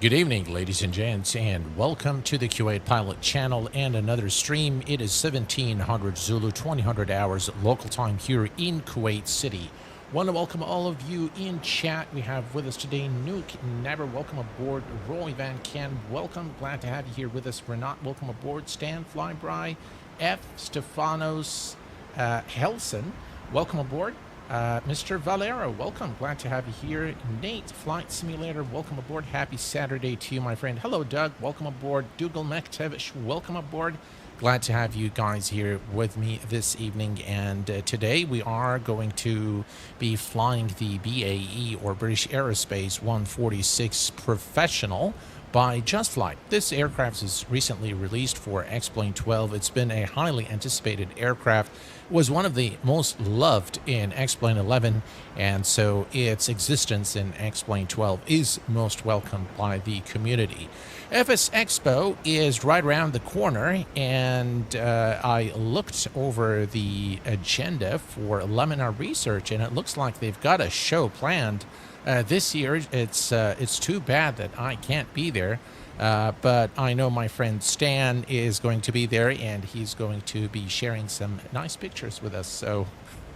Good evening, ladies and gents, and welcome to the Q8 Pilot channel and another stream. It is 1700 Zulu, 2000 hours local time here in Kuwait City. Want to welcome all of you in chat. We have with us today Nuke, Never, welcome aboard. Roy Van Ken, welcome. Glad to have you here with us. Renat, welcome aboard. Stan Flybry, F. Stefanos Helson, welcome aboard. Mr. Valero, welcome. Glad to have you here. Nate, Flight Simulator, welcome aboard. Happy Saturday to you, my friend. Hello, Doug. Welcome aboard. Dougal Mektevish, welcome aboard. Glad to have you guys here with me this evening. And today we are going to be flying the BAE, or British Aerospace 146 Professional, by JustFlight. This aircraft is recently released for X-Plane 12. It's been a highly anticipated aircraft. It was one of the most loved in X-Plane 11, and so its existence in X-Plane 12 is most welcomed by the community. FS Expo is right around the corner, and I looked over the agenda for Laminar Research, and it looks like they've got a show planned this year. It's too bad that I can't be there, but I know my friend Stan is going to be there, and he's going to be sharing some nice pictures with us. So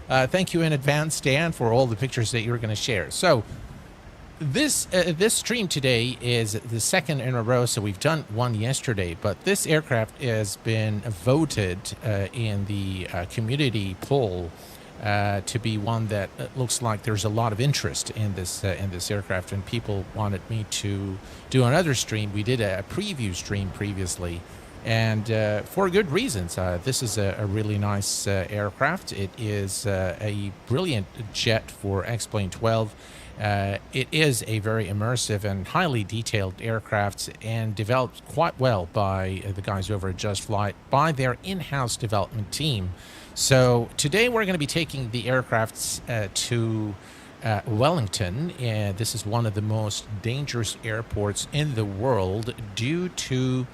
thank you in advance, Stan, for all the pictures that you're going to share. So this stream today is the second in a row, so we've done one yesterday, but this aircraft has been voted in the community poll to be one that looks like there's a lot of interest in this aircraft, and people wanted me to do another stream. We did a preview stream previously, and for good reasons. This is a really nice aircraft. It is a brilliant jet for X-Plane 12. It is a very immersive and highly detailed aircraft, and developed quite well by the guys over at JustFlight, by their in-house development team. So today we're going to be taking the aircrafts to Wellington, and this is one of the most dangerous airports in the world due to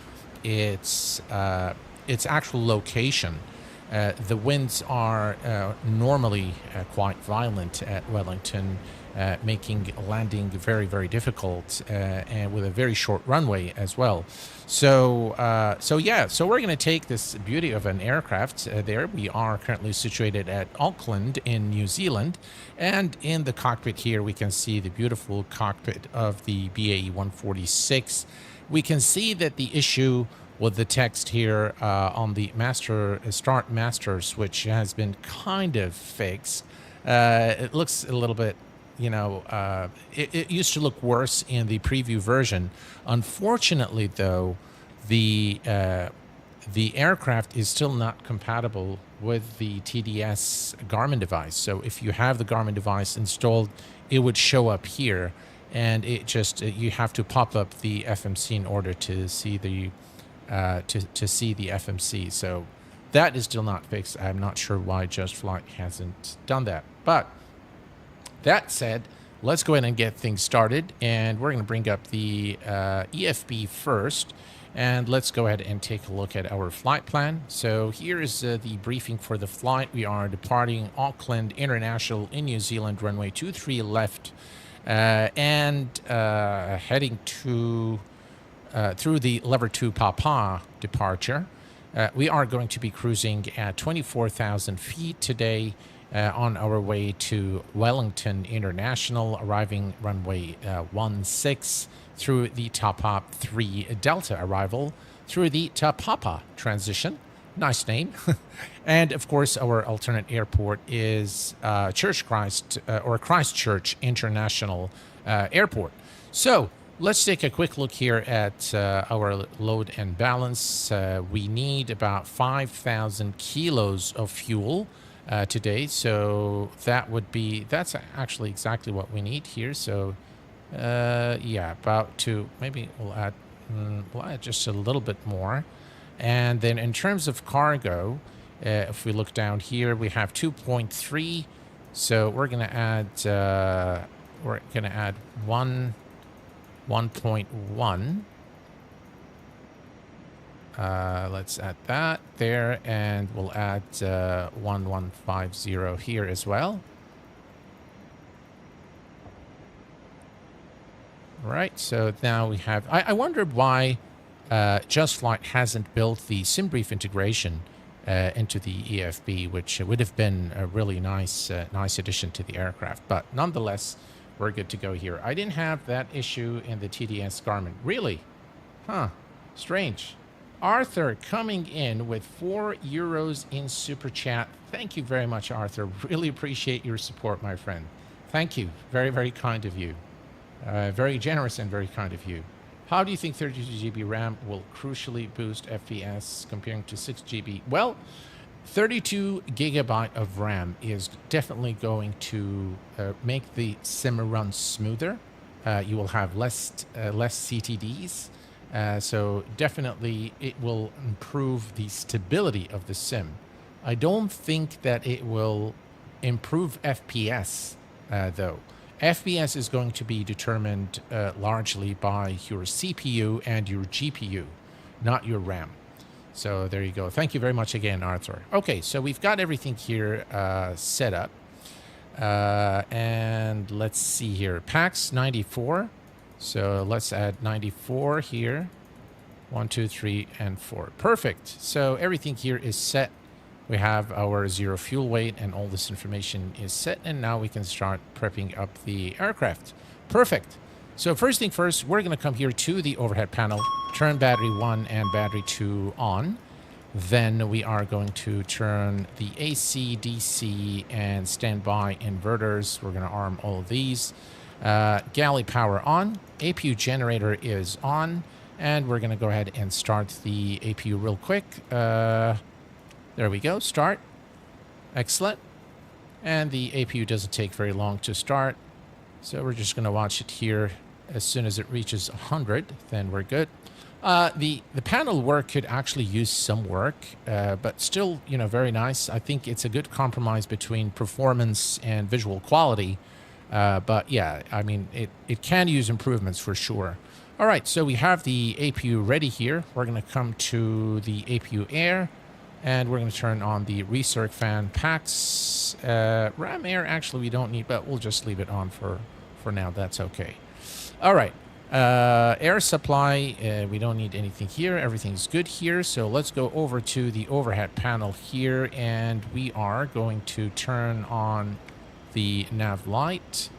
its actual location. The winds are normally quite violent at Wellington, making landing very, very difficult, and with a very short runway as well. So we're going to take this beauty of an aircraft there. We are currently situated at Auckland in New Zealand, and in the cockpit here we can see the beautiful cockpit of the BAE 146. We can see that the issue with the text here on the start master switch has been kind of fixed. It looks a little bit, you know, it used to look worse in the preview version. Unfortunately, though, the aircraft is still not compatible with the TDS Garmin device. So if you have the Garmin device installed, it would show up here, and it just you have to pop up the FMC in order to see the FMC. So that is still not fixed. I'm not sure why JustFlight hasn't done that, but that said, let's go ahead and get things started, and we're going to bring up the EFB first, and let's go ahead and take a look at our flight plan. So here is the briefing for the flight. We are departing Auckland International in New Zealand, runway 23 left, and heading to through the lever 2 Papa departure. We are going to be cruising at 24,000 feet today, on our way to Wellington International, arriving runway 16 through the Tapap 3 Delta arrival, through the Tapapa transition, Nice name. And of course, our alternate airport is Christchurch International Airport. So let's take a quick look here at our load and balance. We need about 5,000 kilos of fuel today. So that's actually exactly what we need here. So yeah, maybe we'll add just a little bit more. And then in terms of cargo, if we look down here, we have 2.3. So we're going to add 1.1. Let's add that there, and we'll add 1150 here as well. Right, so now we have... I wondered why JustFlight hasn't built the SimBrief integration into the EFB, which would have been a really nice addition to the aircraft. But nonetheless, we're good to go here. I didn't have that issue in the TDS Garmin. Really? Huh. Strange. Arthur coming in with €4 in Super Chat. Thank you very much, Arthur. Really appreciate your support, my friend. Thank you. Very, very kind of you. Very generous and very kind of you. How do you think 32 GB RAM will crucially boost FPS comparing to 6 GB? Well, 32 gigabyte of RAM is definitely going to make the sim run smoother. You will have less CTDs. So definitely it will improve the stability of the sim. I don't think that it will improve FPS, though. FPS is going to be determined largely by your CPU and your GPU, not your RAM. So there you go. Thank you very much again, Arthur. Okay, so we've got everything here set up. And let's see here. PAX 94. So let's add 94 here. 1, 2, 3, and 4. Perfect. So everything here is set. We have our zero fuel weight and all this information is set. And now we can start prepping up the aircraft. Perfect. So first thing first, we're going to come here to the overhead panel, turn battery 1 and battery 2 on. Then we are going to turn the AC, DC, and standby inverters. We're going to arm all of these. Galley power on. APU generator is on. And we're going to go ahead and start the APU real quick. There we go. Start. Excellent. And the APU doesn't take very long to start. So we're just going to watch it here. As soon as it reaches 100, then we're good. The panel work could actually use some work, but still, you know, very nice. I think it's a good compromise between performance and visual quality. But yeah, I mean, it can use improvements for sure. All right, so we have the APU ready here. We're going to come to the APU air, and we're going to turn on the recirc fan. PAX RAM air, actually, we don't need, but we'll just leave it on for now. That's okay. All right. Air supply, we don't need anything here. Everything's good here. So let's go over to the overhead panel here, and we are going to turn on the nav light.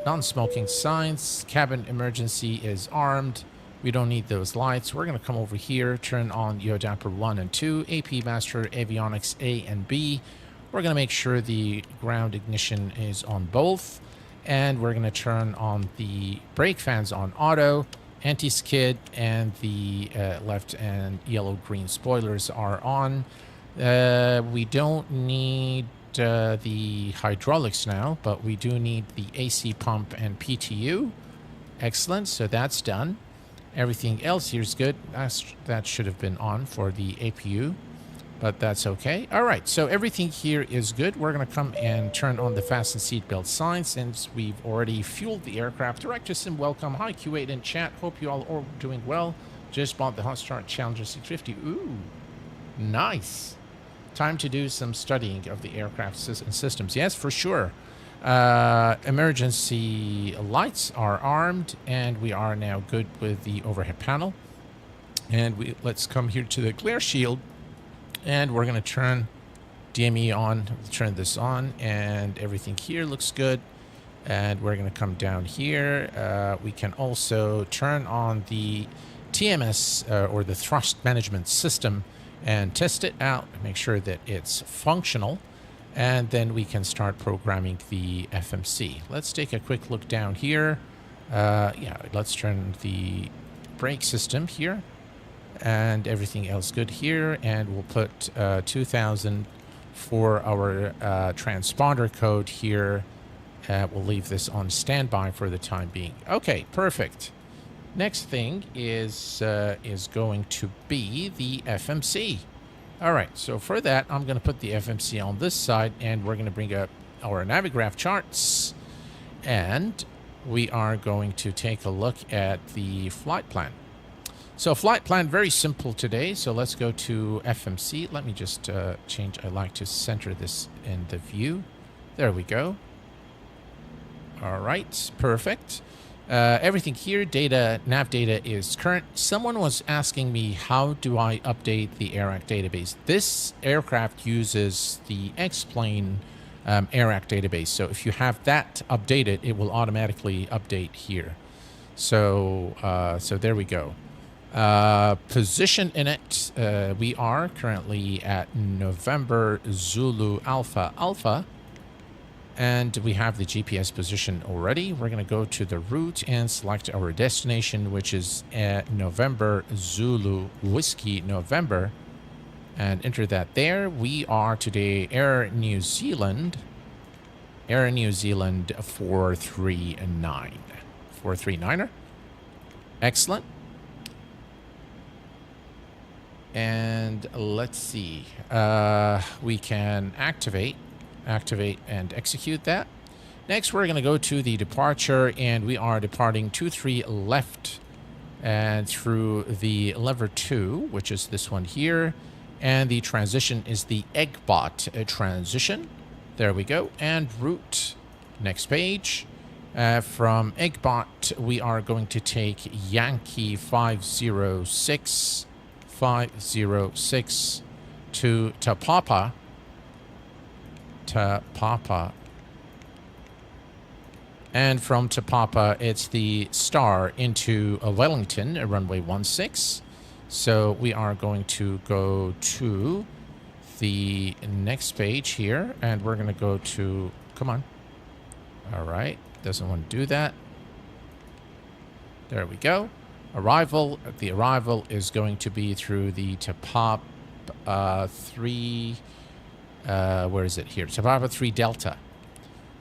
Non-smoking signs. Cabin emergency is armed. We don't need those lights. We're going to come over here, turn on yaw damper 1 and 2, AP master avionics A and B. We're going to make sure the ground ignition is on both. And we're going to turn on the brake fans on auto, anti-skid, and the left and yellow-green spoilers are on. We don't need the hydraulics now, but we do need the AC pump and PTU. Excellent, so that's done. Everything else here is good. That should have been on for the APU, but that's okay. All right, so everything here is good. We're going to come and turn on the fasten seatbelt sign since we've already fueled the aircraft. Director Sim, welcome. Hi, Q8 in chat. Hope you all are doing well. Just bought the Hotstart Challenger 650. Ooh, nice. Time to do some studying of the aircraft systems. Yes, for sure. Emergency lights are armed, and we are now good with the overhead panel. And let's come here to the glare shield. And we're going to turn DME on, turn this on, and everything here looks good. And we're going to come down here. We can also turn on the TMS or the thrust management system and test it out, make sure that it's functional, and then we can start programming the FMC. Let's take a quick look down here. Yeah, let's turn the brake system here, and everything else good here, and we'll put 2000 for our transponder code here. We'll leave this on standby for the time being. Okay, perfect. Next thing is going to be the FMC. All right, so for that, I'm going to put the FMC on this side, and we're going to bring up our Navigraph charts, and we are going to take a look at the flight plan. So flight plan, very simple today. So let's go to FMC. Let me just change. I like to center this in the view. There we go. All right, perfect. Everything here, data, nav data is current. Someone was asking me, how do I update the ARAC database? This aircraft uses the X-plane ARAC database. So if you have that updated, it will automatically update here. So, so there we go. Position in it, we are currently at November Zulu Alpha Alpha. And we have the GPS position already. We're going to go to the route and select our destination, which is at November Zulu Whiskey November, and enter that there. We are today Air New Zealand 439. 439er. Excellent. And let's see. We can activate and execute that. Next, we're going to go to the departure, and we are departing 23 left and through the lever 2, which is this one here, and the transition is the Eggbot transition. There we go. And route, next page. From Eggbot, we are going to take Yankee 506 to Tapapa. And from Tapapa, it's the star into Wellington, runway 16. So we are going to go to the next page here, and we're going to go to, come on. All right, doesn't want to do that. There we go. Arrival, the arrival is going to be through the Tapapa 3, where is it here? Tapapa 3 Delta.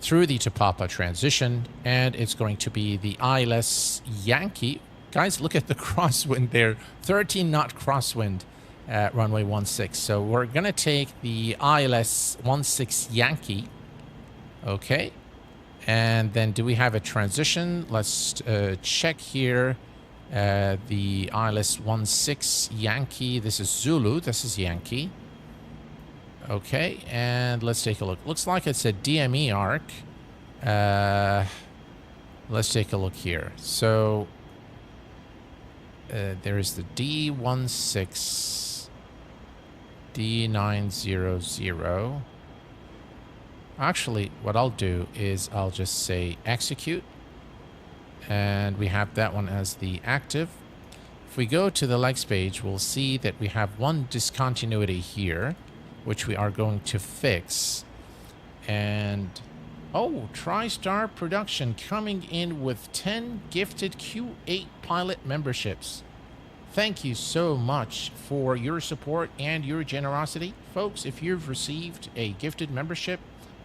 Through the Tapapa transition, and it's going to be the ILS Yankee. Guys, look at the crosswind there. 13-knot crosswind at runway 16. So we're going to take the ILS 16 Yankee. Okay. And then do we have a transition? Let's check here. The ILS 16 Yankee. This is Zulu. This is Yankee. Okay, and let's take a look. Looks like it's a DME arc. Let's take a look here. So there is the D16, D900. Actually, what I'll do is I'll just say execute. And we have that one as the active. If we go to the legs page, we'll see that we have one discontinuity here, which we are going to fix. And oh, TriStar Production coming in with 10 gifted Q8 pilot memberships. Thank you so much for your support and your generosity. Folks, if you've received a gifted membership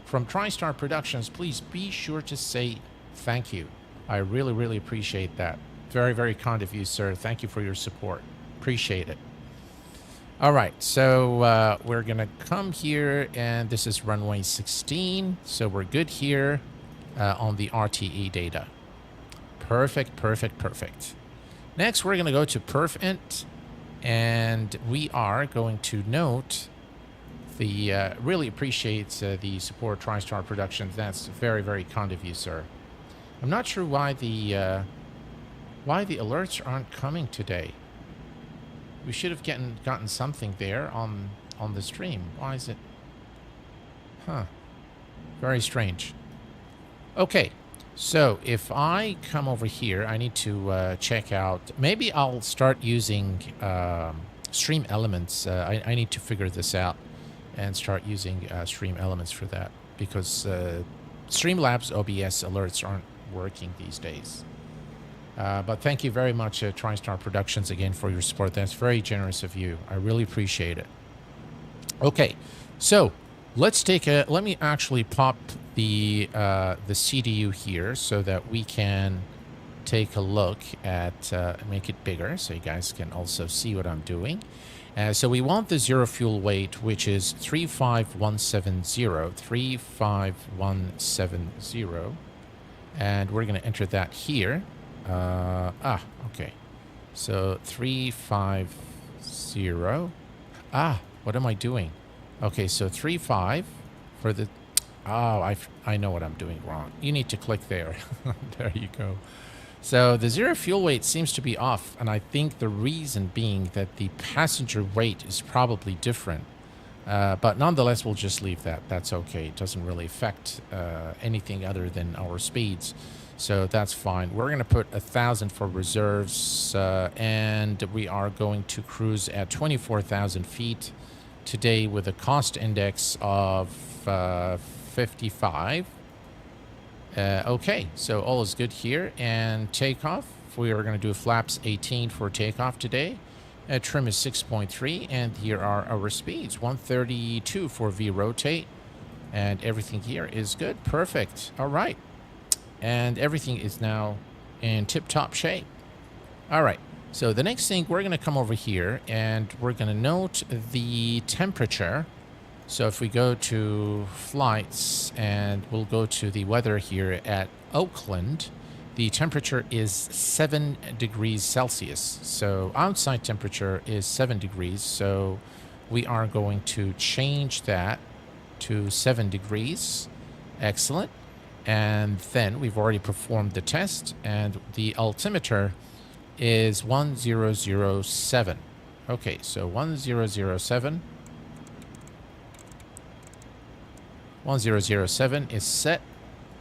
from TriStar Productions, please be sure to say thank you. I really, really appreciate that. Very, very kind of you, sir. Thank you for your support. Appreciate it. All right, so we're going to come here, and this is runway 16. So we're good here on the RTE data. Perfect, perfect, perfect. Next, we're going to go to PerfInt, and we are going to note the, really appreciate the support TriStar Productions. That's very, very kind of you, sir. I'm not sure why the alerts aren't coming today. We should have gotten something there on the stream. Why is it? Huh. Very strange. Okay. So if I come over here, I need to check out. Maybe I'll start using Stream Elements. I need to figure this out and start using Stream Elements for that, because Streamlabs OBS alerts aren't working these days. But thank you very much, TriStar Productions, again, for your support. That's very generous of you. I really appreciate it. Okay, so let's take a. Let me actually pop the CDU here so that we can take a look at, make it bigger so you guys can also see what I'm doing. So we want the zero fuel weight, which is 35170, 35170, and we're going to enter that here. Okay. So 350. What am I doing? Okay, so 35 for the. Oh, I know what I'm doing wrong. You need to click there. There you go. So the zero fuel weight seems to be off, and I think the reason being that the passenger weight is probably different. But nonetheless, we'll just leave that. That's okay. It doesn't really affect anything other than our speeds. So that's fine. We're going to put 1,000 for reserves, and we are going to cruise at 24,000 feet today with a cost index of 55. Okay, so all is good here. And takeoff, we are going to do flaps 18 for takeoff today. Trim is 6.3, and here are our speeds. 132 for V-rotate, and everything here is good. Perfect. All right. And everything is now in tip-top shape. All right. So the next thing, we're going to come over here, and we're going to note the temperature. So if we go to flights, and we'll go to the weather here at Oakland, the temperature is 7 degrees Celsius. So outside temperature is 7 degrees. So we are going to change that to 7 degrees. Excellent. And then we've already performed the test, and the altimeter is 1007. Okay, so 1007. 1007 is set.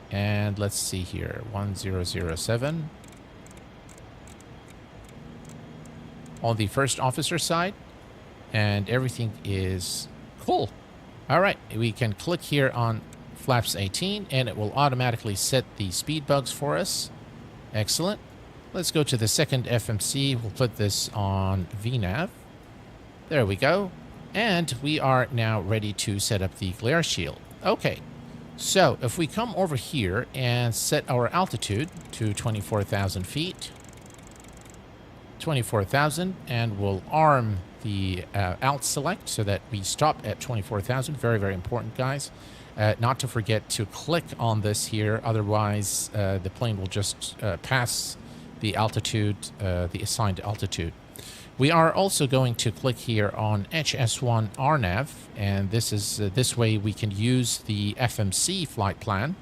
And let's see here. 1007. On the first officer side. And everything is cool. All right. We can click here on flaps 18, and it will automatically set the speed bugs for us. Excellent. Let's go to the second FMC. We'll put this on VNAV. There we go. And we are now ready to set up the glare shield. Okay. So if we come over here and set our altitude to 24,000 feet, 24,000, and we'll arm the alt select so that we stop at 24,000. Very, very important, guys. Not to forget to click on this here. Otherwise, the plane will just pass the altitude, the assigned altitude. We are also going to click here on HS1 RNAV, and this is this way we can use the FMC flight plan.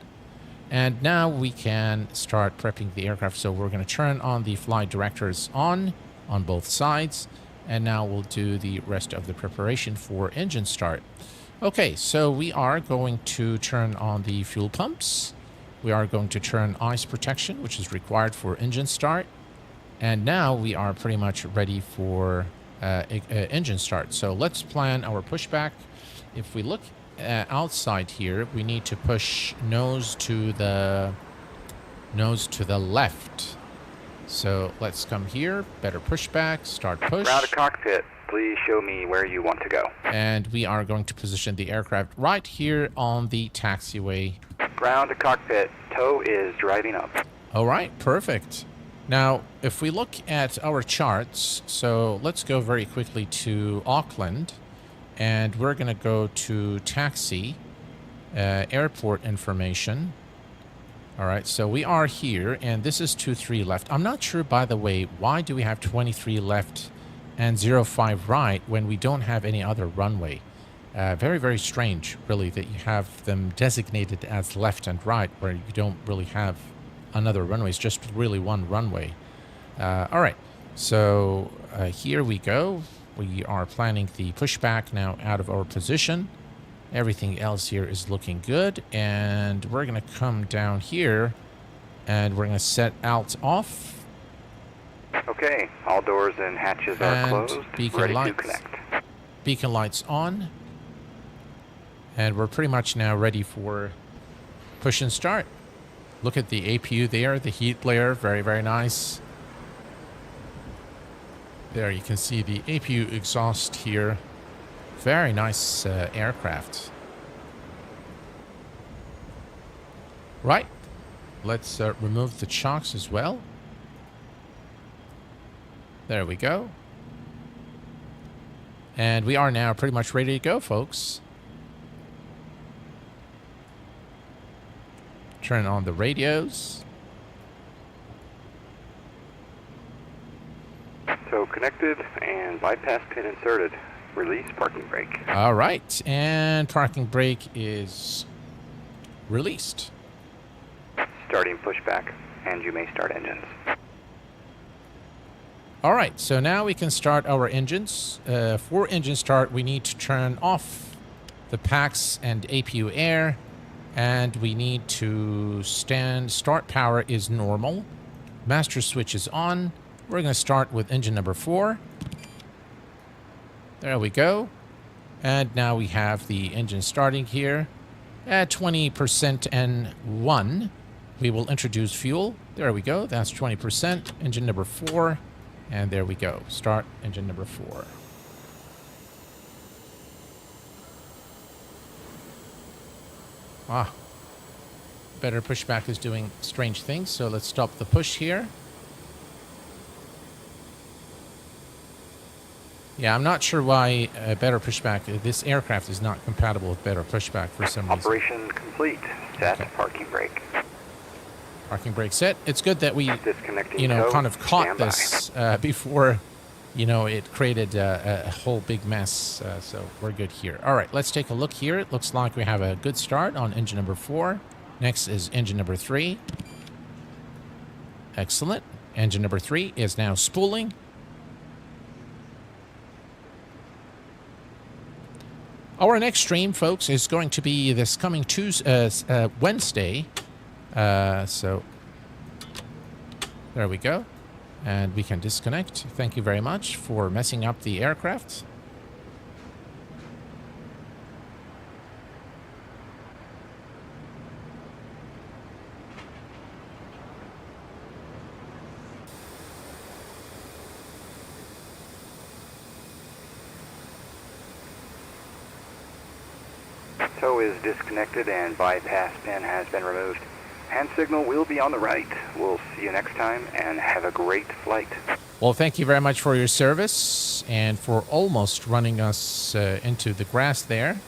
And now we can start prepping the aircraft. So we're going to turn on the flight directors on both sides, and now we'll do the rest of the preparation for engine start. Okay, so we are going to turn on the fuel pumps. We are going to turn ice protection, which is required for engine start. And now we are pretty much ready for engine start. So let's plan our pushback. If we look outside here, we need to push nose to the left. So let's come here, better pushback, start push. Ground to cockpit, please show me where you want to go. And we are going to position the aircraft right here on the taxiway. Ground to cockpit, tow is driving up. All right, perfect. Now, if we look at our charts, so let's go very quickly to Auckland, and we're going to go to taxi, airport information. All right, so we are here, and this is 23 left. I'm not sure, by the way, why do we have 23 left and 05 right when we don't have any other runway? Very, very strange, really, that you have them designated as left and right where you don't really have another runway. It's just really one runway. All right, so here we go. We are planning the pushback now out of our position. Everything else here is looking good, and we're going to come down here, and we're going to set alt off. Okay, all doors and hatches are And closed. beacon Ready to lights. connect. Beacon lights on. And we're pretty much now ready for push and start. Look at the APU there, the heat layer, very, very nice. There you can see the APU exhaust here. Very nice aircraft. Right, let's remove the chocks as well. There we go. And we are now pretty much ready to go, folks. Turn on the radios. So connected and bypass pin inserted. Release parking brake. All right, and parking brake is released. Starting pushback, and you may start engines. All right, so now we can start our engines. For engine start, we need to turn off the PAX and APU air, and we need to start power is normal. Master switch is on. We're going to start with engine number 4. There we go. And now we have the engine starting here at 20% N1. We will introduce fuel. There we go. That's 20%. Engine number 4. And there we go. Start engine number 4. Ah. Better Pushback is doing strange things, so let's stop the push here. Yeah, I'm not sure why Better Pushback, this aircraft is not compatible with Better Pushback for some reason. Operation complete. Set parking brake. Parking brake set. It's good that we, Disconnecting kind of caught standby. this before, it created a whole big mess. So we're good here. All right, let's take a look here. It looks like we have a good start on engine number 4. Next is engine number 3. Excellent. Engine number 3 is now spooling. Our next stream, folks, is going to be this coming Wednesday. So there we go. And we can disconnect. Thank you very much for messing up the aircraft. Tow is disconnected and bypass pin has been removed. Hand signal will be on the right. We'll see you next time and have a great flight. Well, thank you very much for your service and for almost running us into the grass there.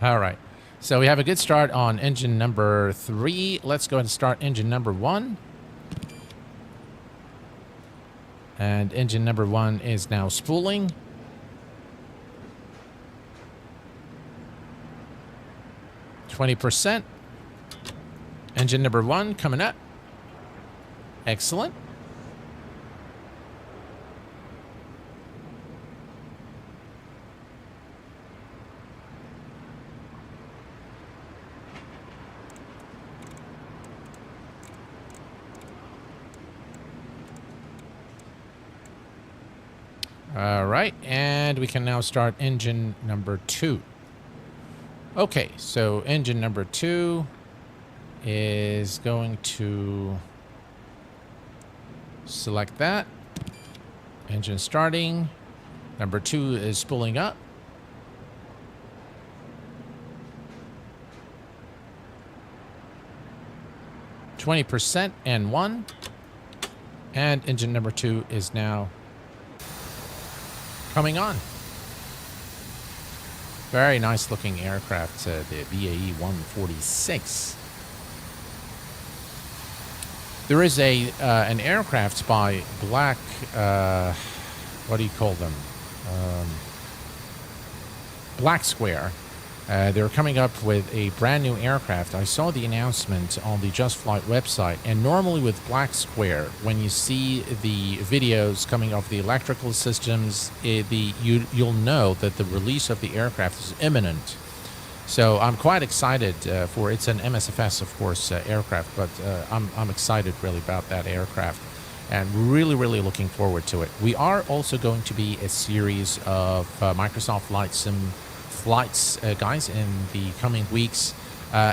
All right. So we have a good start on engine number 3. Let's go ahead and start engine number 1. And engine number 1 is now spooling. %. Engine number 1 coming up. Excellent. All right, and we can now start engine number 2. Okay, so engine number 2 is going to select that. Engine starting. Number 2 is spooling up. %, N1. And engine number 2 is now coming on. Very nice looking aircraft, the BAE 146. There is an aircraft by Black, what do you call them? Black Square. They're coming up with a brand new aircraft. I saw the announcement on the JustFlight website, and normally with Black Square, when you see the videos coming off the electrical systems, you'll know that the release of the aircraft is imminent. So I'm quite excited for it's an MSFS, of course, aircraft, but I'm excited really about that aircraft and really, really looking forward to it. We are also going to be a series of Microsoft Flight Sim flights, guys, in the coming weeks.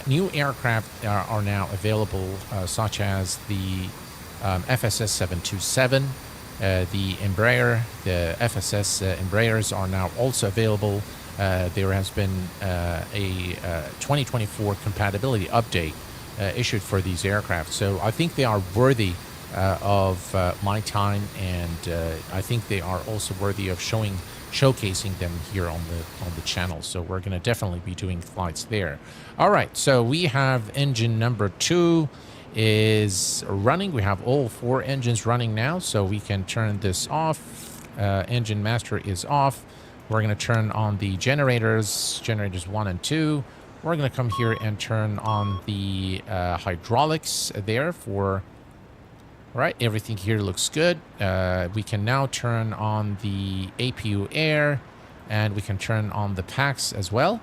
New aircraft are now available, such as the FSS 727, the Embraer, the FSS Embraers are now also available. There has been a 2024 compatibility update issued for these aircraft. So I think they are worthy of my time, and I think they are also worthy of showcasing them here on the channel. So we're going to definitely be doing flights there. All right, so we have engine number 2 is running. We have all 4 engines running now, so we can turn this off. Engine master is off. We're going to turn on the generators 1 and 2. We're going to come here and turn on the hydraulics there for... All right, everything here looks good. We can now turn on the APU air, and we can turn on the packs as well.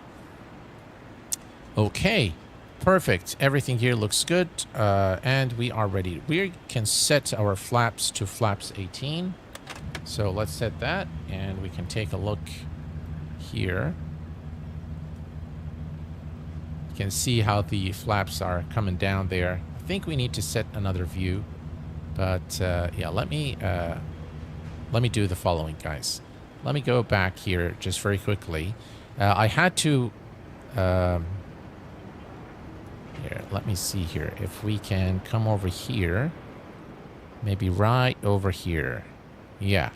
Okay, perfect. Everything here looks good, and we are ready. We can set our flaps to flaps 18. So let's set that, and we can take a look here. You can see how the flaps are coming down there. I think we need to set another view, but yeah, let me do the following, guys. Let me go back here just very quickly. I had to here, let me see here if we can come over here, maybe right over here. Yeah,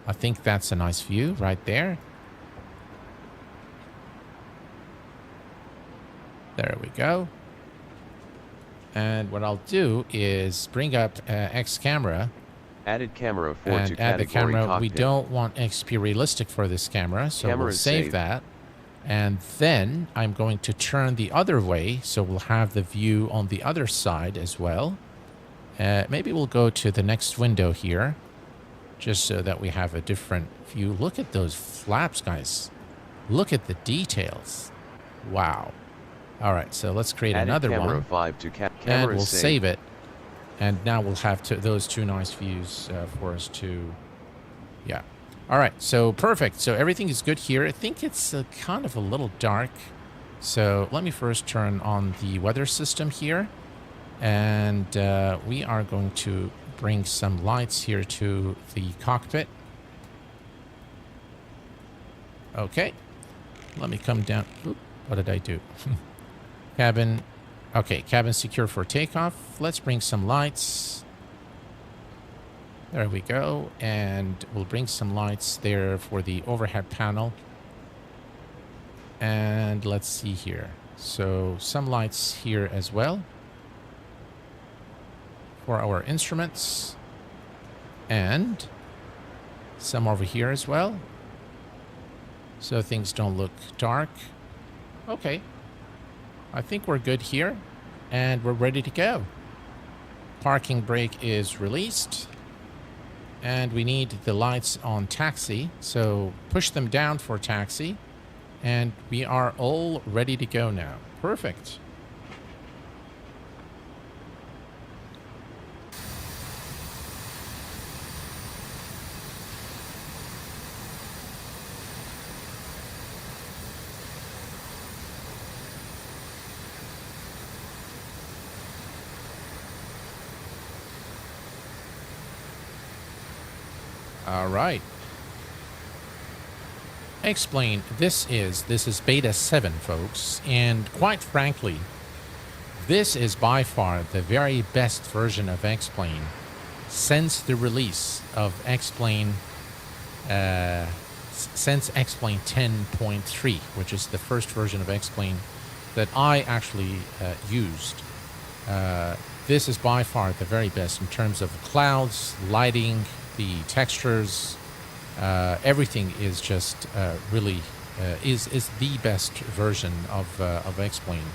I think that's a nice view right there. There we go. And what I'll do is bring up X camera. Added camera 4 and to add the category camera. cockpit. We don't want XP realistic for this camera, so Camera we'll is save saved. that. And then I'm going to turn the other way, so we'll have the view on the other side as well. Maybe we'll go to the next window here, just so that we have a different view. Look at those flaps, guys. Look at the details. Wow. All right, so let's create Added another camera one, 5 to and camera we'll is saved. save it. And now we'll have those 2 nice views for us to, yeah. All right, so perfect. So everything is good here. I think it's kind of a little dark. So let me first turn on the weather system here. And we are going to bring some lights here to the cockpit. Okay. Let me come down. Oop, what did I do? Cabin. Okay, cabin secure for takeoff. Let's bring some lights. There we go. And we'll bring some lights there for the overhead panel. And let's see here. So some lights here as well for our instruments. And some over here as well, so things don't look dark. Okay. I think we're good here, and we're ready to go. Parking brake is released, and we need the lights on taxi, so push them down for taxi, and we are all ready to go now. Perfect. All right. Explain. This is beta 7, folks, and quite frankly, this is by far the very best version of X-Plane since the release of X-Plane, since X-Plane 10.3, which is the first version of X-Plane that I actually used. This is by far the very best in terms of clouds, lighting, the textures. Everything is just really is the best version of X-Plane,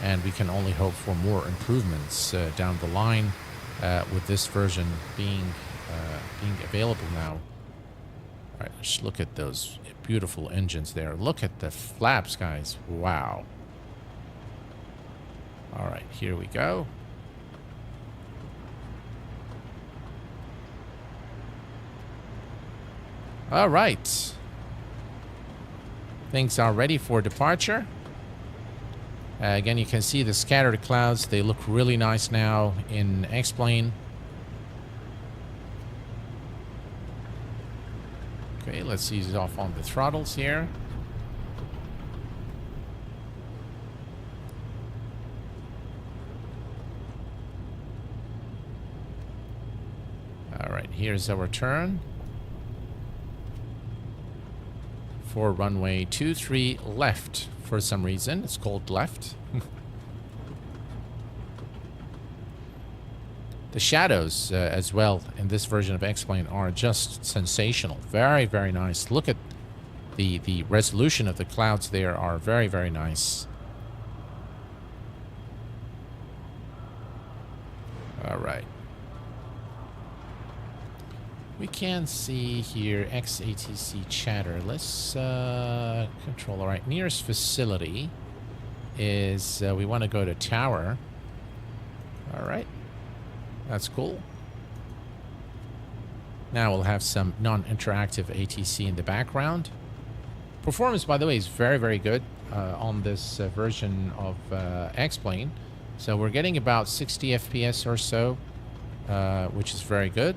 and we can only hope for more improvements down the line with this version being available now. All right, just look at those beautiful engines there. Look at the flaps, guys. Wow. All right, here we go. All right. Things are ready for departure. Again, you can see the scattered clouds. They look really nice now in X-Plane. Okay, let's ease off on the throttles here. All right, here's our turn. For runway 23 left. For some reason, it's called left. The shadows as well in this version of X-Plane are just sensational. Very, very nice. Look at the resolution of the clouds there are very, very nice. All right. We can see here XATC chatter. Let's control. All right, nearest facility is we want to go to tower. All right, that's cool. Now we'll have some non-interactive ATC in the background. Performance, by the way, is very, very good on this version of X-Plane. So we're getting about 60 FPS or so, which is very good.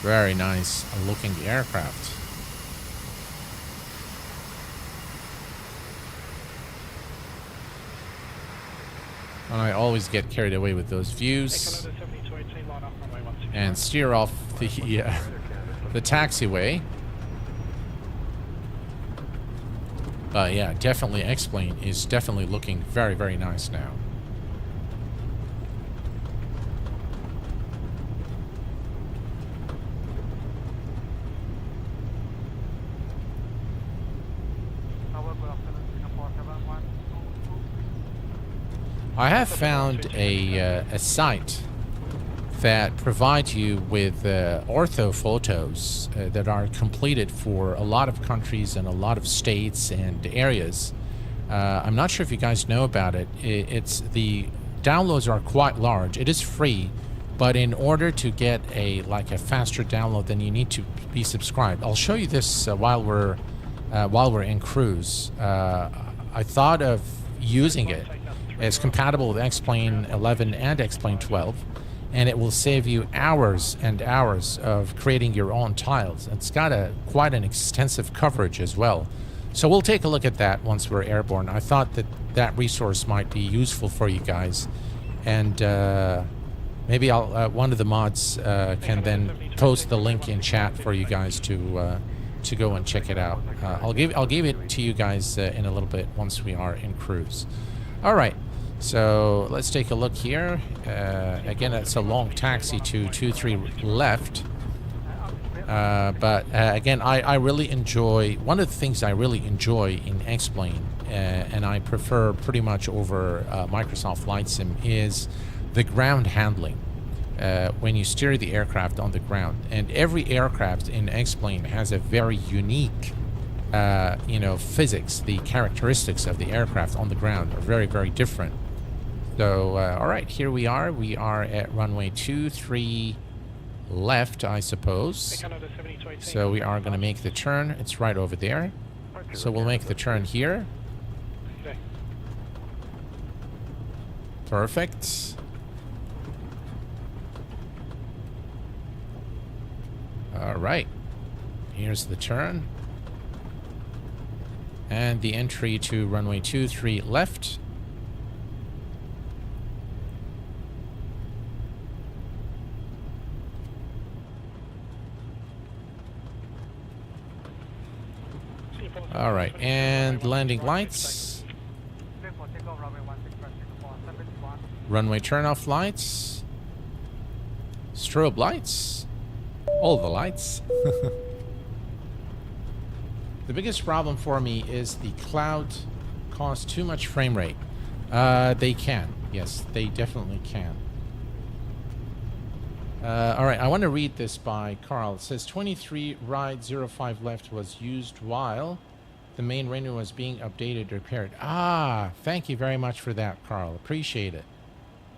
Very nice looking aircraft. And I always get carried away with those views and steer off the taxiway. But yeah, definitely X-Plane is definitely looking very, very nice now. I have found a site that provides you with ortho photos that are completed for a lot of countries and a lot of states and areas. I'm not sure if you guys know about it. It's the downloads are quite large. It is free, but in order to get a faster download, then you need to be subscribed. I'll show you this while we're in cruise. I thought of using it. It's compatible with X-Plane 11 and X-Plane 12, and it will save you hours and hours of creating your own tiles. It's got quite an extensive coverage as well. So we'll take a look at that once we're airborne. I thought that resource might be useful for you guys, and maybe one of the mods can then post the link in chat for you guys to go and check it out. I'll give it to you guys in a little bit once we are in cruise. All right. So let's take a look here. Again, it's a long taxi to 23 left. But again, I really enjoy, one of the things I really enjoy in X-Plane, and I prefer pretty much over Microsoft Flight Sim, is the ground handling. When you steer the aircraft on the ground. And every aircraft in X-Plane has a very unique physics. The characteristics of the aircraft on the ground are very, very different. So, all right, here we are. We are at runway 23 left, I suppose. So we are going to make the turn. It's right over there. So we'll make the turn here. Perfect. All right. Here's the turn. And the entry to runway 23 left. All right, and landing lights. Runway turnoff lights. Strobe lights. All the lights. The biggest problem for me is the cloud cause too much frame rate. They can. Yes, they definitely can. All right, I want to read this by Carl. It says 23 right 05 left was used while the main runway was being updated, repaired. Ah, thank you very much for that, Carl. Appreciate it.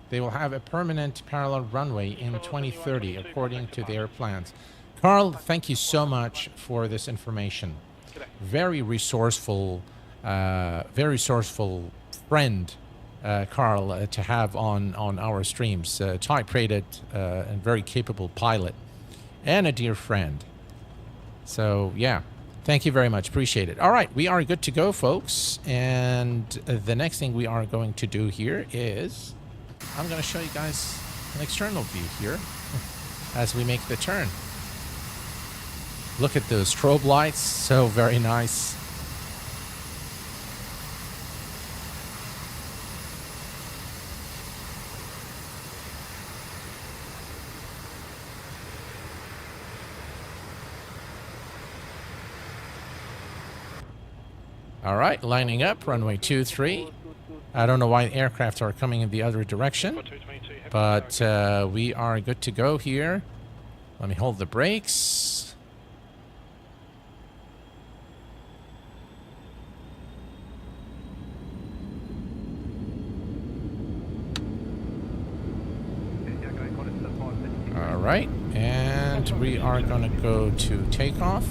They will have a permanent parallel runway in 2030, according to their plans. Carl, thank you so much for this information. Very resourceful friend, Carl, to have on our streams. Type-rated and very capable pilot, and a dear friend. So, yeah. Thank you very much. Appreciate it. All right, we are good to go, folks. And the next thing we are going to do here is I'm going to show you guys an external view here as we make the turn. Look at those strobe lights. So very nice. All right, lining up, runway 23. I don't know why aircraft are coming in the other direction, but we are good to go here. Let me hold the brakes. All right, and we are going to go to takeoff.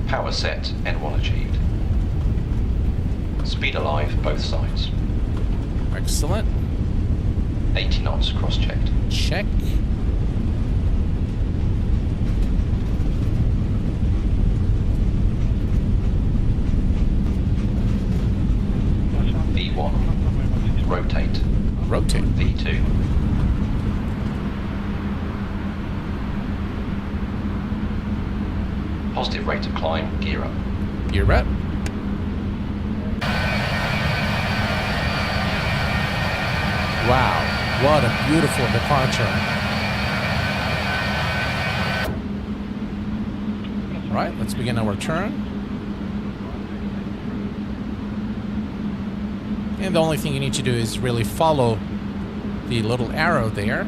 Power set, N1 achieved. Speed alive, both sides. Excellent. 80 knots, cross-checked. Check. V1. Rotate. Rotate. V2. Positive rate of climb, gear up. Gear up. Wow, what a beautiful departure. All right, let's begin our turn. And the only thing you need to do is really follow the little arrow there.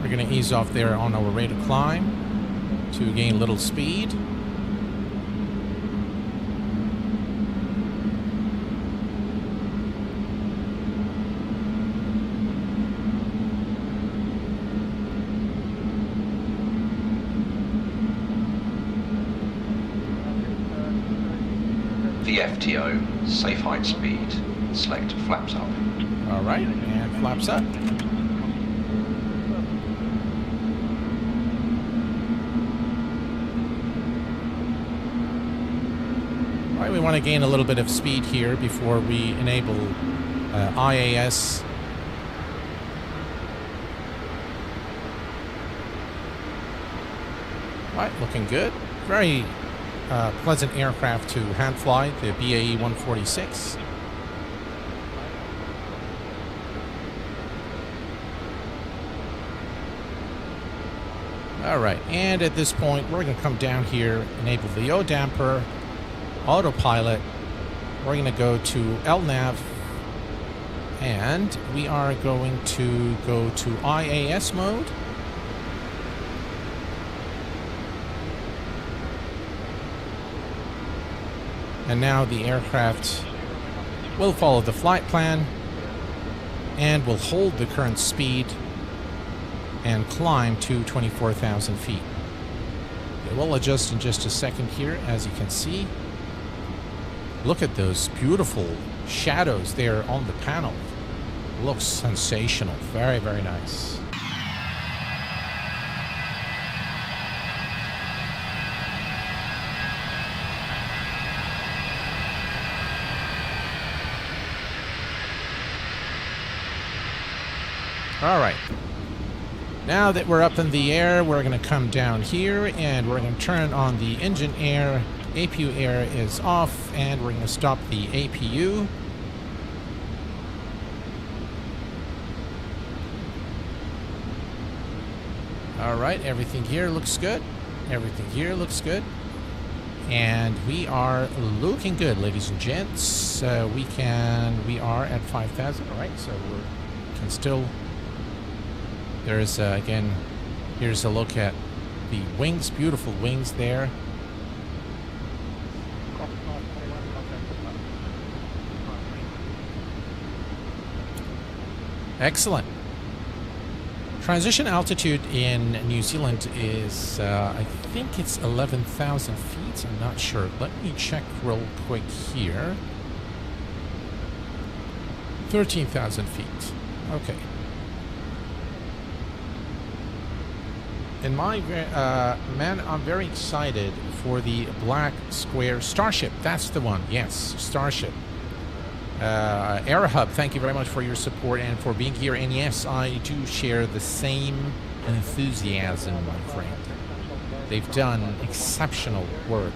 We're going to ease off there on our rate of climb to gain a little speed. VFTO, safe height speed, select flaps up. All right, and flaps up. All right, we want to gain a little bit of speed here before we enable IAS. All right, looking good. Very pleasant aircraft to hand fly, the BAE 146. All right, and at this point, we're going to come down here, enable the yaw damper, autopilot. We're going to go to LNAV, and we are going to go to IAS mode. And now the aircraft will follow the flight plan and will hold the current speed and climb to 24,000 feet. It will adjust in just a second here, as you can see. Look at those beautiful shadows there on the panel. Looks sensational. Very, very nice. All right. Now that we're up in the air, we're going to come down here and we're going to turn on the engine air. APU air is off, and we're going to stop the APU. All right, everything here looks good. Everything here looks good. And we are looking good, ladies and gents. We are at 5,000, all right? So we can still, there's, again, here's a look at the wings, beautiful wings there. Excellent. Transition altitude in New Zealand is, I think it's 11,000 feet. I'm not sure. Let me check real quick here. 13,000 feet. Okay. In my, man, I'm very excited for the black square Starship. That's the one. Yes, Starship. AirHub, thank you very much for your support and for being here. And yes, I do share the same enthusiasm, my friend. They've done exceptional work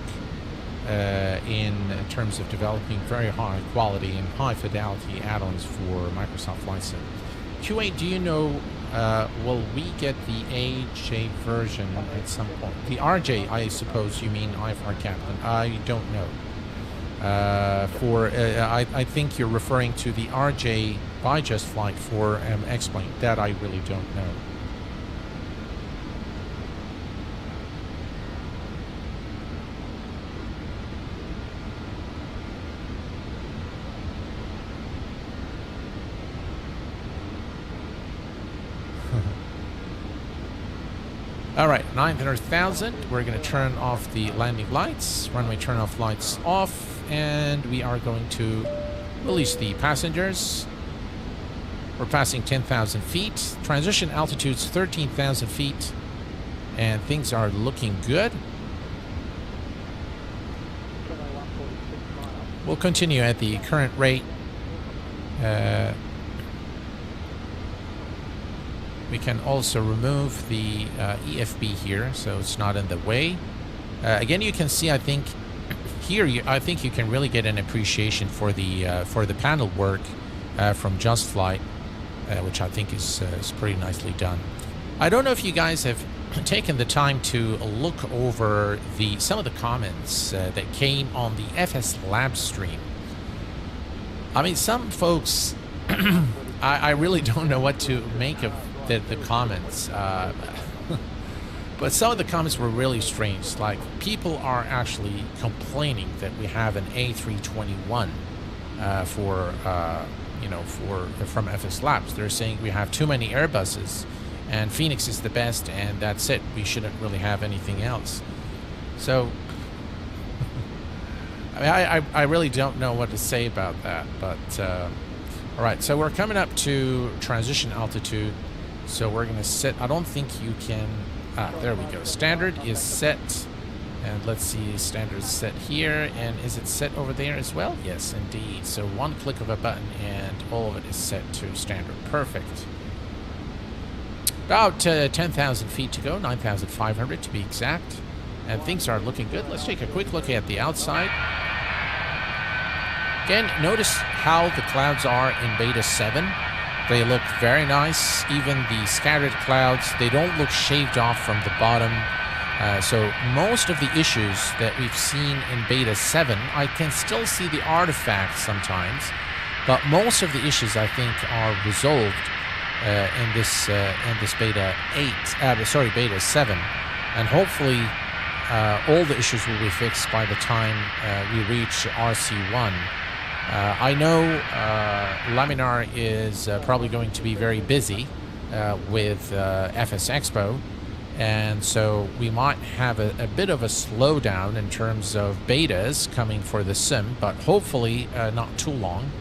in terms of developing very high quality and high fidelity add-ons for Microsoft Flight Sim. Q8, do you know, will we get the AJ version at some point? The RJ, I suppose you mean IFR Captain. I don't know. I think you're referring to the RJ by JustFlight for X-Plane. That I really don't know. All right, 900,000. We're going to turn off the landing lights, runway turn off lights off, and we are going to release the passengers. We're passing 10,000 feet. Transition altitude's 13,000 feet, and things are looking good. We'll continue at the current rate. We can also remove the EFB here, so it's not in the way. Again, you can see, I think, here, I think you can really get an appreciation for the panel work from JustFlight, which I think is pretty nicely done. I don't know if you guys have taken the time to look over some of the comments that came on the FS Lab stream. I mean, some folks, I really don't know what to make of the comments, but some of the comments were really strange. Like, people are actually complaining that we have an A321 from FS Labs. They're saying we have too many Airbuses and Phoenix is the best and that's it. We shouldn't really have anything else. So I mean, I really don't know what to say about that, but all right, so we're coming up to transition altitude. So we're going to set, I don't think you can, there we go. Standard is set, and let's see, standard is set here, and is it set over there as well? Yes, indeed. So one click of a button, and all of it is set to standard. Perfect. About 10,000 feet to go, 9,500 to be exact, and things are looking good. Let's take a quick look at the outside. Again, notice how the clouds are in Beta 7. They look very nice. Even the scattered clouds, they don't look shaved off from the bottom. So most of the issues that we've seen in Beta 7, I can still see the artifacts sometimes, but most of the issues I think are resolved in this Beta 8. Beta 7, and hopefully all the issues will be fixed by the time we reach RC1. I know Laminar is probably going to be very busy with FS Expo, and so we might have a bit of a slowdown in terms of betas coming for the sim, but hopefully not too long.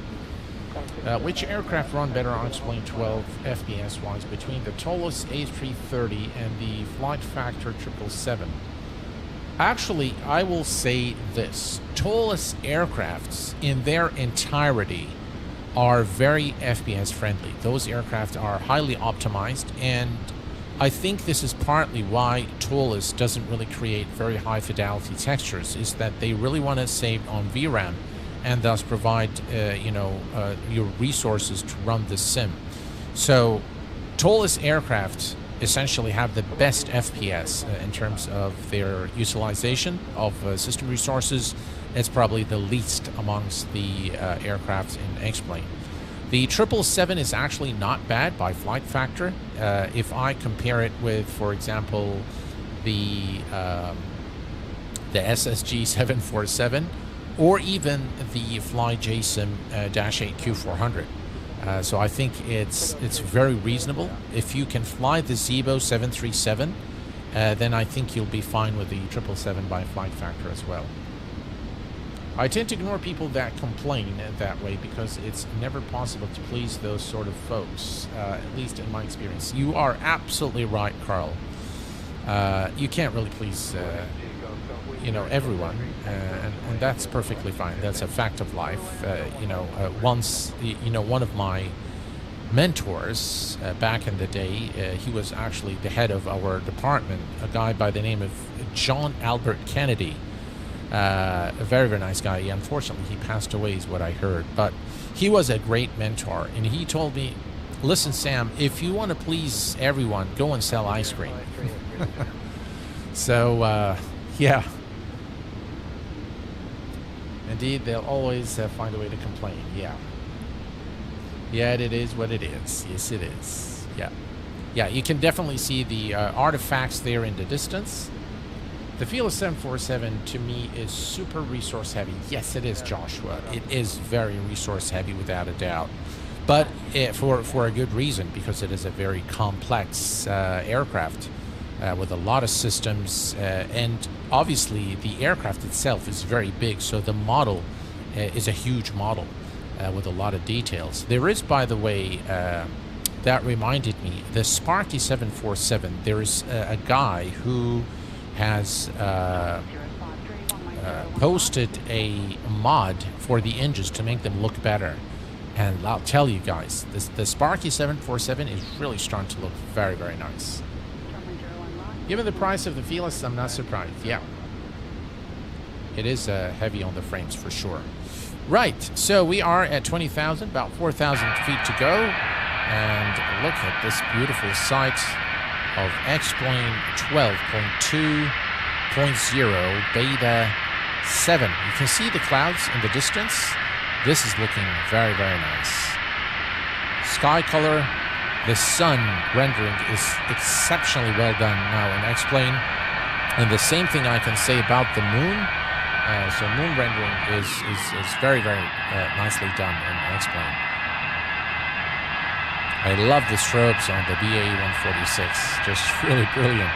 Which aircraft run better on X-Plane 12 FPS wise between the Tolus A330 and the Flight Factor 777? Actually, I will say this. Tolus aircrafts in their entirety are very FPS friendly. Those aircraft are highly optimized, and I think this is partly why Tolus doesn't really create very high fidelity textures, is that they really want to save on VRAM and thus provide your resources to run the sim. So Tolus aircraft essentially have the best FPS in terms of their utilization of system resources. It's probably the least amongst the aircrafts in X-plane. The 777 is actually not bad by flight factor. If I compare it with, for example, the SSG 747 or even the Fly JSIM -8 Q400. So I think it's very reasonable. If you can fly the Zibo 737, then I think you'll be fine with the 777 by flight factor as well. I tend to ignore people that complain that way because it's never possible to please those sort of folks, at least in my experience. You are absolutely right, Carl. You can't really please, you know, everyone, and that's perfectly fine. That's a fact of life. Once, you know, one of my mentors back in the day, he was actually the head of our department, a guy by the name of John Albert Kennedy. A very, very nice guy. Unfortunately, he passed away is what I heard, but he was a great mentor, and he told me, listen, Sam, if you want to please everyone, go and sell ice cream. So, yeah. Indeed, they'll always find a way to complain. Yeah. Yeah, it is what it is. Yes, it is. Yeah. Yeah, you can definitely see the artifacts there in the distance. The Fearless 747 to me is super resource heavy. Yes, it is, Joshua. It is very resource heavy without a doubt. But for a good reason, because it is a very complex aircraft with a lot of systems. And obviously, the aircraft itself is very big. So the model is a huge model with a lot of details. There is, by the way, that reminded me, the Sparky 747, there is a guy who has posted a mod for the engines to make them look better. And I'll tell you guys, the Sparky 747 is really starting to look very, very nice. Given the price of the Fearless, I'm not surprised. Yeah. It is heavy on the frames for sure. Right, so we are at 20,000, about 4,000 feet to go. And look at this beautiful sight of X-plane 12.2.0 beta 7. You can see the clouds in the distance. This is looking very, very nice. Sky color, the sun rendering is exceptionally well done now in X-plane. And the same thing I can say about the moon. So moon rendering is very, very nicely done in X-plane. I love the strobes on the BAE 146, just really brilliant.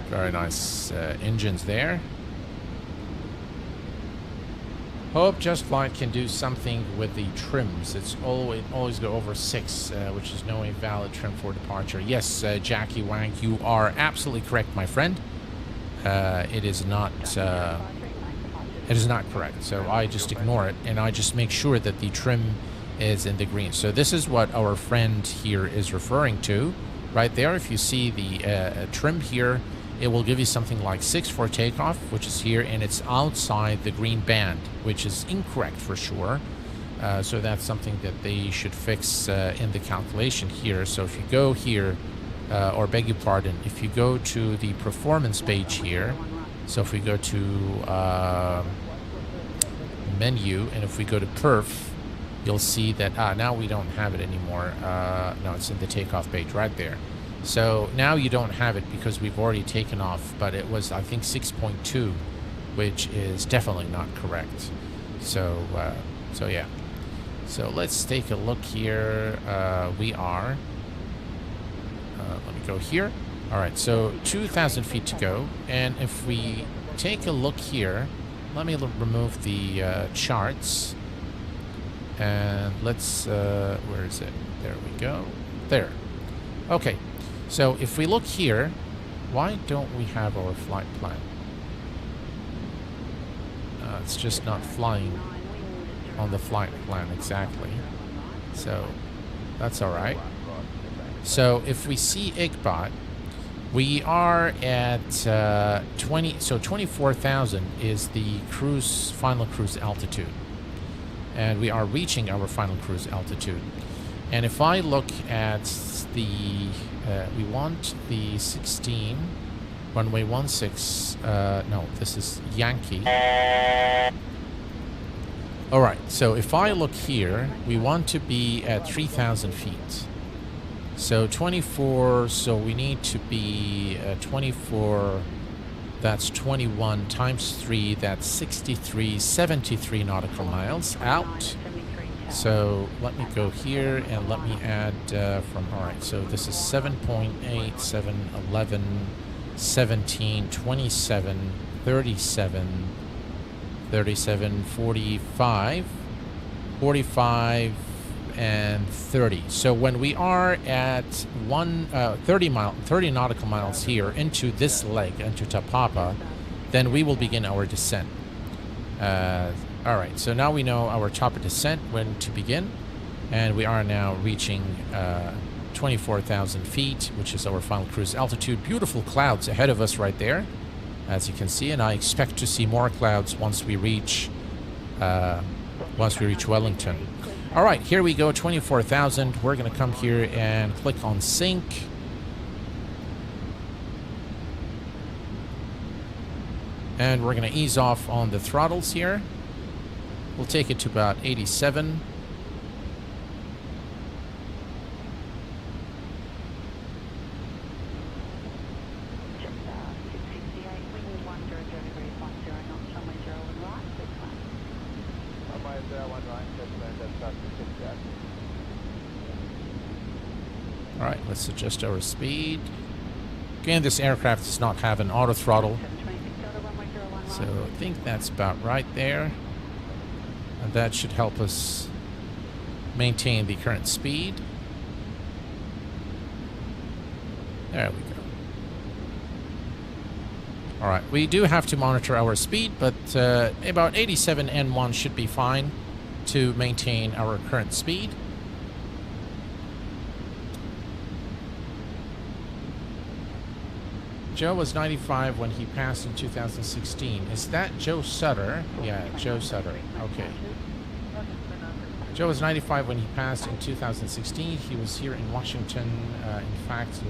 Very nice engines there. Hope JustFlight can do something with the trims. It's always go over 6, which is no valid trim for departure. Yes, Jackie Wang, you are absolutely correct, my friend. It is not correct. So I just ignore it, and I just make sure that the trim is in the green. So this is what our friend here is referring to, right there. If you see the trim here, it will give you something like 6 for takeoff, which is here, and it's outside the green band, which is incorrect for sure. So that's something that they should fix in the calculation here. So if you go here, or beg your pardon, if you go to the performance page here, so if we go to menu, and if we go to perf, you'll see that now we don't have it anymore. No, it's in the takeoff page right there. So now you don't have it because we've already taken off, but it was, I think, 6.2, which is definitely not correct. So, so yeah. So let's take a look here. We are, let me go here. All right, so 2,000 feet to go. And if we take a look here, let me remove the charts. And let's, where is it? There we go. There. Okay. So if we look here, why don't we have our flight plan? It's just not flying on the flight plan exactly. So that's all right. So if we see IGBOT, We are at 24,000 is the final cruise altitude. And we are reaching our final cruise altitude. And if I look at the, we want the 16, runway 16, no, this is Yankee. All right, so if I look here, we want to be at 3,000 feet. So 24, so we need to be 24, that's 21 times 3, that's 63, 73 nautical miles out. So let me go here and let me add from, all right, so this is 7.8, 7, 11, 17, 27, 37, 37, 45, 45, and 30. So when we are at 30 nautical miles here into this leg, into Tapapa, then we will begin our descent. All right, so now we know our top of descent, when to begin, and we are now reaching 24,000 feet, which is our final cruise altitude. Beautiful clouds ahead of us right there, as you can see, and I expect to see more clouds once we reach Wellington. All right, here we go, 24,000. We're going to come here and click on sync. And we're going to ease off on the throttles here. We'll take it to about 87. All right, let's adjust our speed. Again, this aircraft does not have an auto throttle, so I think that's about right there. And that should help us maintain the current speed. There we go. All right, we do have to monitor our speed, but about 87 N1 should be fine to maintain our current speed. Joe was 95 when he passed in 2016. Is that Joe Sutter? Yeah, Joe Sutter. Okay. Joe was 95 when he passed in 2016. He was here in Washington. In fact,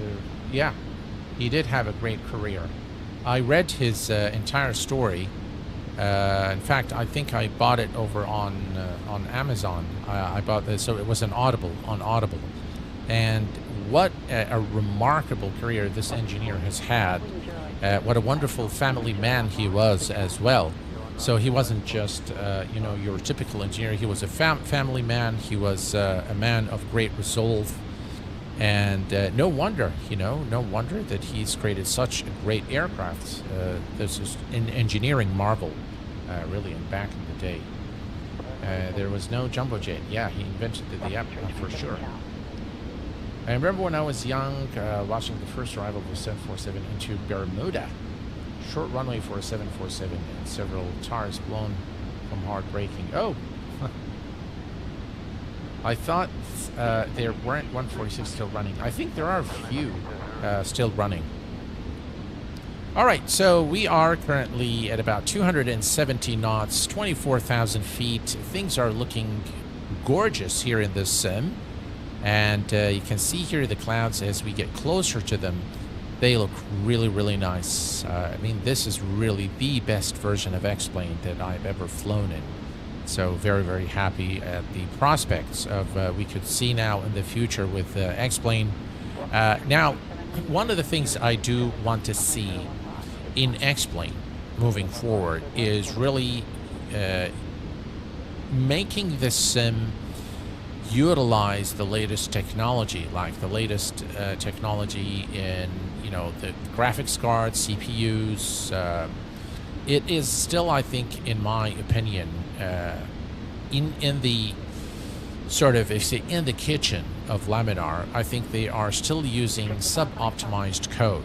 yeah, he did have a great career. I read his entire story. In fact, I think I bought it over on Amazon. I bought this, so it was on Audible. And what a remarkable career this engineer has had. What a wonderful family man he was as well. So he wasn't just, your typical engineer. He was a family man. He was a man of great resolve. And no wonder that he's created such a great aircraft. This is an engineering marvel, really, back in the day. There was no jumbo jet. Yeah, he invented the aircraft for sure. I remember when I was young, watching the first arrival of the 747 into Bermuda. Short runway for a 747 and several tires blown from hard braking. Oh! I thought there weren't 146 still running. I think there are a few still running. All right, so we are currently at about 270 knots, 24,000 feet. Things are looking gorgeous here in this sim. And you can see here the clouds as we get closer to them. They look really, really nice. I mean, this is really the best version of X-Plane that I've ever flown in. So very, very happy at the prospects of we could see now in the future with X-Plane. Now, one of the things I do want to see in X-Plane moving forward is really making this sim utilize the latest technology, like the latest technology in, the graphics cards, CPUs. It is still, I think, in my opinion, in the sort of, if you say, in the kitchen of Laminar, I think they are still using sub-optimized code.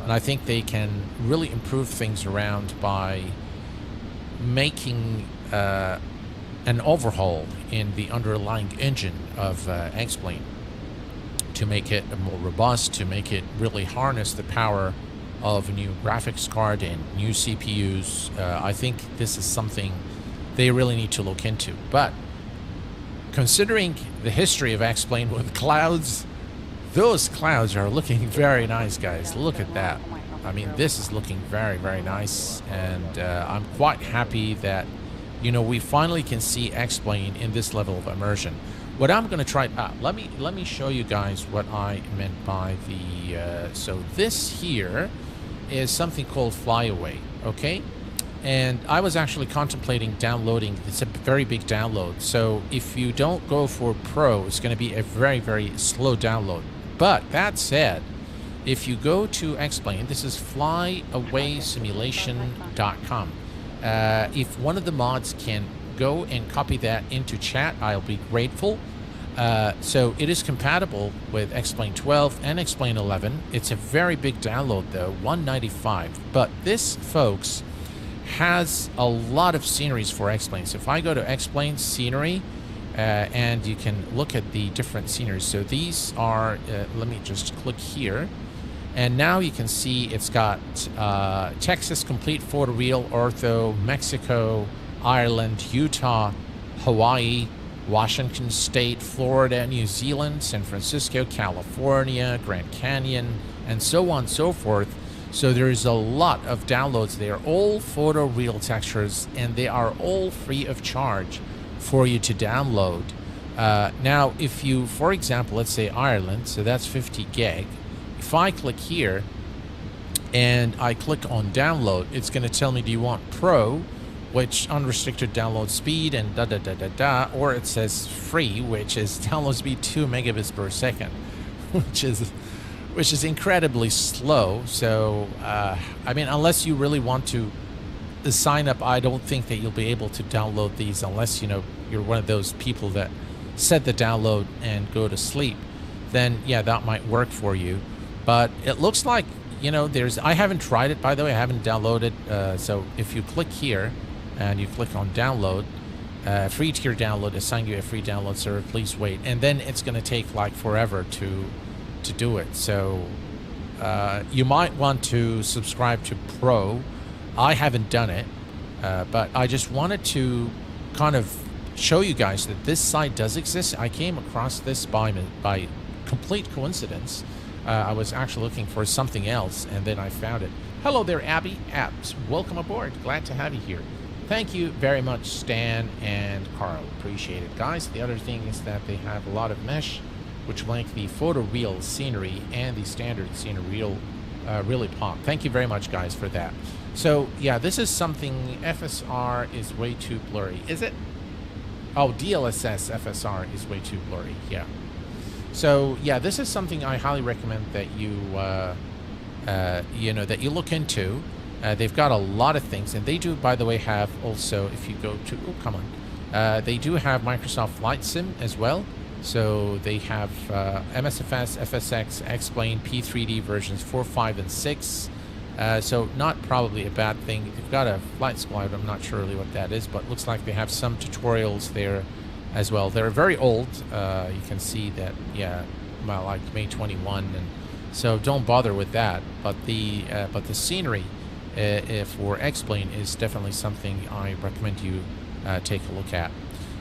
And I think they can really improve things around by making an overhaul in the underlying engine of X-Plane to make it more robust, to make it really harness the power of a new graphics card and new CPUs. I think this is something they really need to look into. But considering the history of X-Plane with clouds, those clouds are looking very nice, guys. Look at that. I mean, this is looking very, very nice, and I'm quite happy that, you know, we finally can see X-Plane in this level of immersion. What I'm going to try, let me show you guys what I meant by the, so this here is something called Flyaway, okay? And I was actually contemplating downloading. It's a very big download, so if you don't go for Pro, it's going to be a very, very slow download. But that said, if you go to X-Plane, this is flyawaysimulation.com. If one of the mods can go and copy that into chat, I'll be grateful. So it is compatible with X-Plane 12 and X-Plane 11. It's a very big download though, 195. But this, folks, has a lot of sceneries for X-Plane. So if I go to X-Plane scenery, and you can look at the different sceneries. So these are, let me just click here. And now you can see it's got Texas complete photo real, ortho, Mexico, Ireland, Utah, Hawaii, Washington State, Florida, New Zealand, San Francisco, California, Grand Canyon, and so on and so forth. So there's a lot of downloads. They are all photo real textures, and they are all free of charge for you to download. Now, if you, for example, let's say Ireland, so that's 50 gig. If I click here and I click on download, it's going to tell me, do you want Pro, which unrestricted download speed and or it says free, which is download speed 2 megabits per second, which is incredibly slow. So I mean, unless you really want to sign up, I don't think that you'll be able to download these unless, you know, you're one of those people that set the download and go to sleep. Then yeah, that might work for you. But it looks like, you know, I haven't tried it, by the way. I haven't downloaded. So if you click here and you click on download, free tier download, assign you a free download server, please wait. And then it's going to take like forever to do it. So you might want to subscribe to Pro. I haven't done it, but I just wanted to kind of show you guys that this site does exist. I came across this by complete coincidence. I was actually looking for something else, and then I found it. Hello there, Abby. Abs, welcome aboard. Glad to have you here. Thank you very much, Stan and Carl. Appreciate it, guys. The other thing is that they have a lot of mesh, which make the photo real scenery and the standard scenery really pop. Thank you very much, guys, for that. So yeah, this is something. FSR is way too blurry. Is it? Oh, DLSS FSR is way too blurry. Yeah. So yeah, this is something I highly recommend that you you know, that you look into. They've got a lot of things, and they do, by the way, have also, if you go to, oh come on, they do have Microsoft Flight Sim as well. So they have MSFS, FSX, X-Plane, P3D versions 4, 5, and 6. So not probably a bad thing. They've got a flight squad. I'm not sure really what that is, but looks like they have some tutorials there as well. They're very old. You can see that, yeah, well, like May 21, and so don't bother with that. But the scenery for X-Plane is definitely something I recommend you take a look at.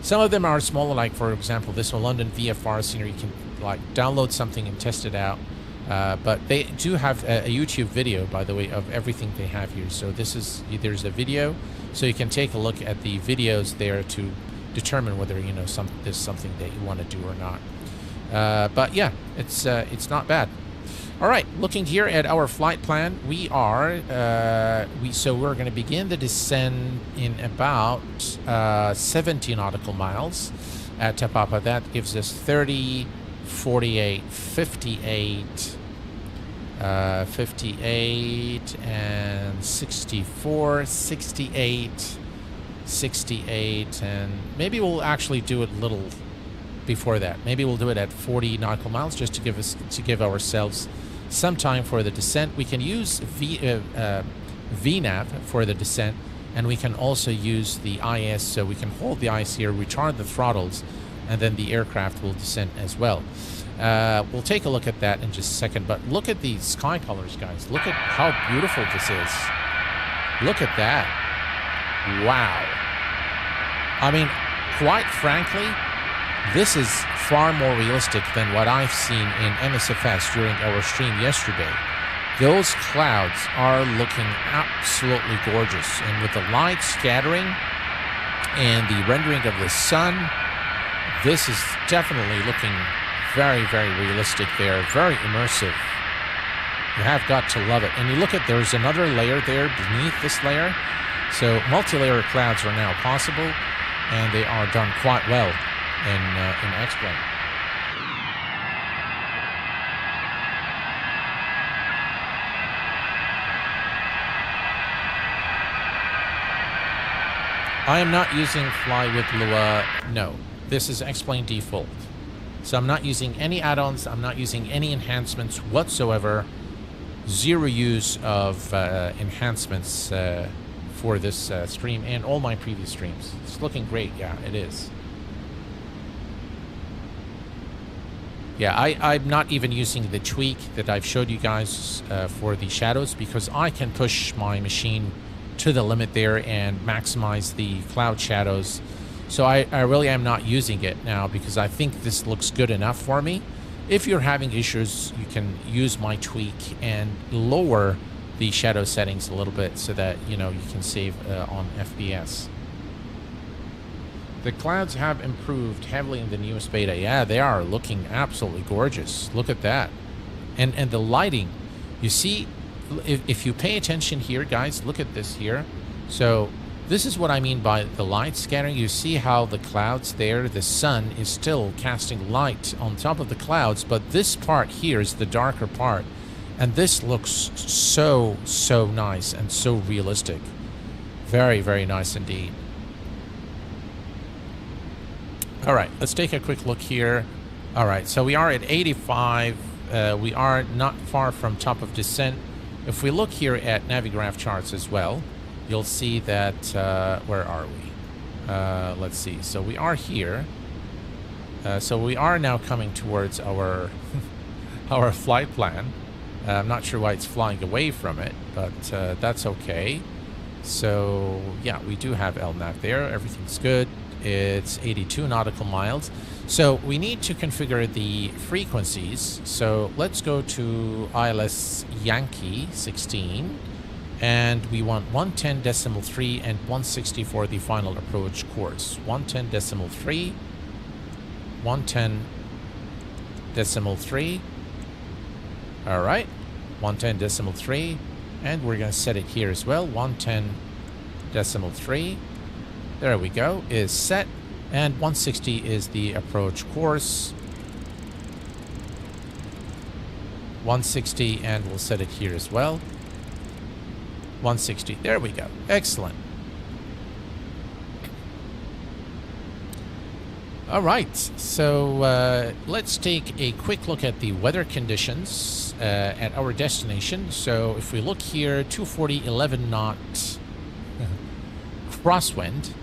Some of them are smaller, like for example this one, London VFR scenery. You can like download something and test it out. But they do have a YouTube video, by the way, of everything they have here. So there's a video, so you can take a look at the videos there to determine whether, you know, this is something that you want to do or not. But yeah, it's not bad. All right, looking here at our flight plan, we're going to begin the descent in about 70 nautical miles at Tapapa. That gives us 30, 48, 58, 58, and 64, 68, 68, and maybe we'll actually do it a little before that. Maybe we'll do it at 40 nautical miles just to give ourselves some time for the descent. We can use VNAV for the descent, and we can also use the IS, so we can hold the IS here, retard the throttles, and then the aircraft will descend as well. We'll take a look at that in just a second, but look at these sky colors, guys. Look at how beautiful this is. Look at that. Wow. I mean, quite frankly, this is far more realistic than what I've seen in MSFS during our stream yesterday. Those clouds are looking absolutely gorgeous, and with the light scattering and the rendering of the sun, this is definitely looking very, very realistic there, very immersive. You have got to love it. And you look at, there's another layer there beneath this layer. So multi-layer clouds are now possible, and they are done quite well in X-Plane. I am not using Fly with Lua. No, this is X-Plane default. So I'm not using any add-ons. I'm not using any enhancements whatsoever. Zero use of enhancements for this stream and all my previous streams. It's looking great. Yeah, it is. Yeah, I'm not even using the tweak that I've showed you guys for the shadows, because I can push my machine to the limit there and maximize the cloud shadows. So I really am not using it now, because I think this looks good enough for me. If you're having issues, you can use my tweak and lower the shadow settings a little bit so that, you know, you can save on FPS. The clouds have improved heavily in the newest beta. Yeah, they are looking absolutely gorgeous. Look at that. And the lighting, you see, if you pay attention here, guys, look at this here. So this is what I mean by the light scattering. You see how the clouds there, the sun is still casting light on top of the clouds, but this part here is the darker part. And this looks so, so nice and so realistic. Very, very nice indeed. All right, let's take a quick look here. All right, so we are at 85. We are not far from top of descent. If we look here at Navigraph charts as well, you'll see that, where are we? Let's see, so we are here. So we are now coming towards our, our flight plan. I'm not sure why it's flying away from it, but that's okay. So yeah, we do have LNAV there, everything's good. It's 82 nautical miles. So we need to configure the frequencies. So let's go to ILS Yankee 16, and we want 110.3 and 160 for the final approach course. 110.3, 110.3. All right, 110.3, and we're going to set it here as well. 110.3. There we go, is set, and 160 is the approach course. 160, and we'll set it here as well. 160, there we go, excellent. All right, so let's take a quick look at the weather conditions at our destination. So if we look here, 240, 11 knot crosswind.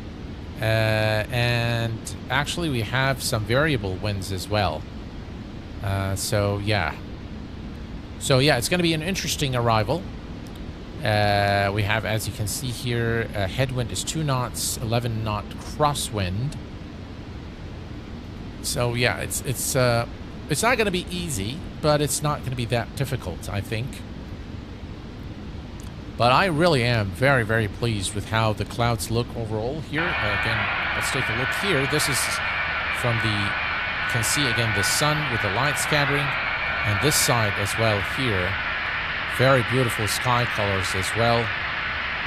And actually we have some variable winds as well. So yeah, it's going to be an interesting arrival. We have, as you can see here, headwind is 2 knots, 11 knot crosswind. So yeah, it's not going to be easy, but it's not going to be that difficult, I think. But I really am very, very pleased with how the clouds look overall here. Again, let's take a look here. This is from the, you can see again the sun with the light scattering, and this side as well here. Very beautiful sky colors as well.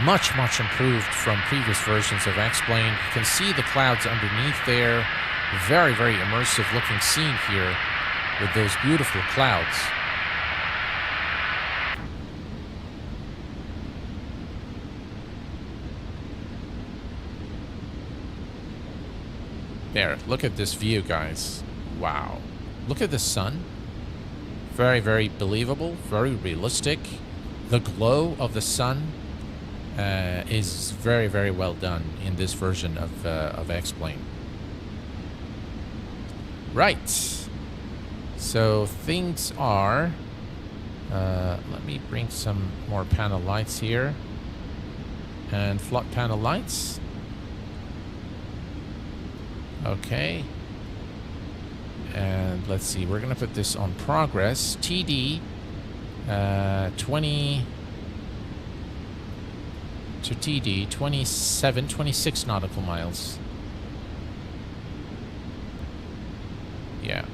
Much, much improved from previous versions of X-Plane. You can see the clouds underneath there. Very, very immersive looking scene here with those beautiful clouds. There, look at this view, guys. Wow. Look at the sun. Very, very believable, very realistic. The glow of the sun is very, very well done in this version of X-Plane. Right. So things are... let me bring some more panel lights here. And flood panel lights. Okay. And let's see, we're going to put this on progress. TD 20 to TD 26 nautical miles. Yeah.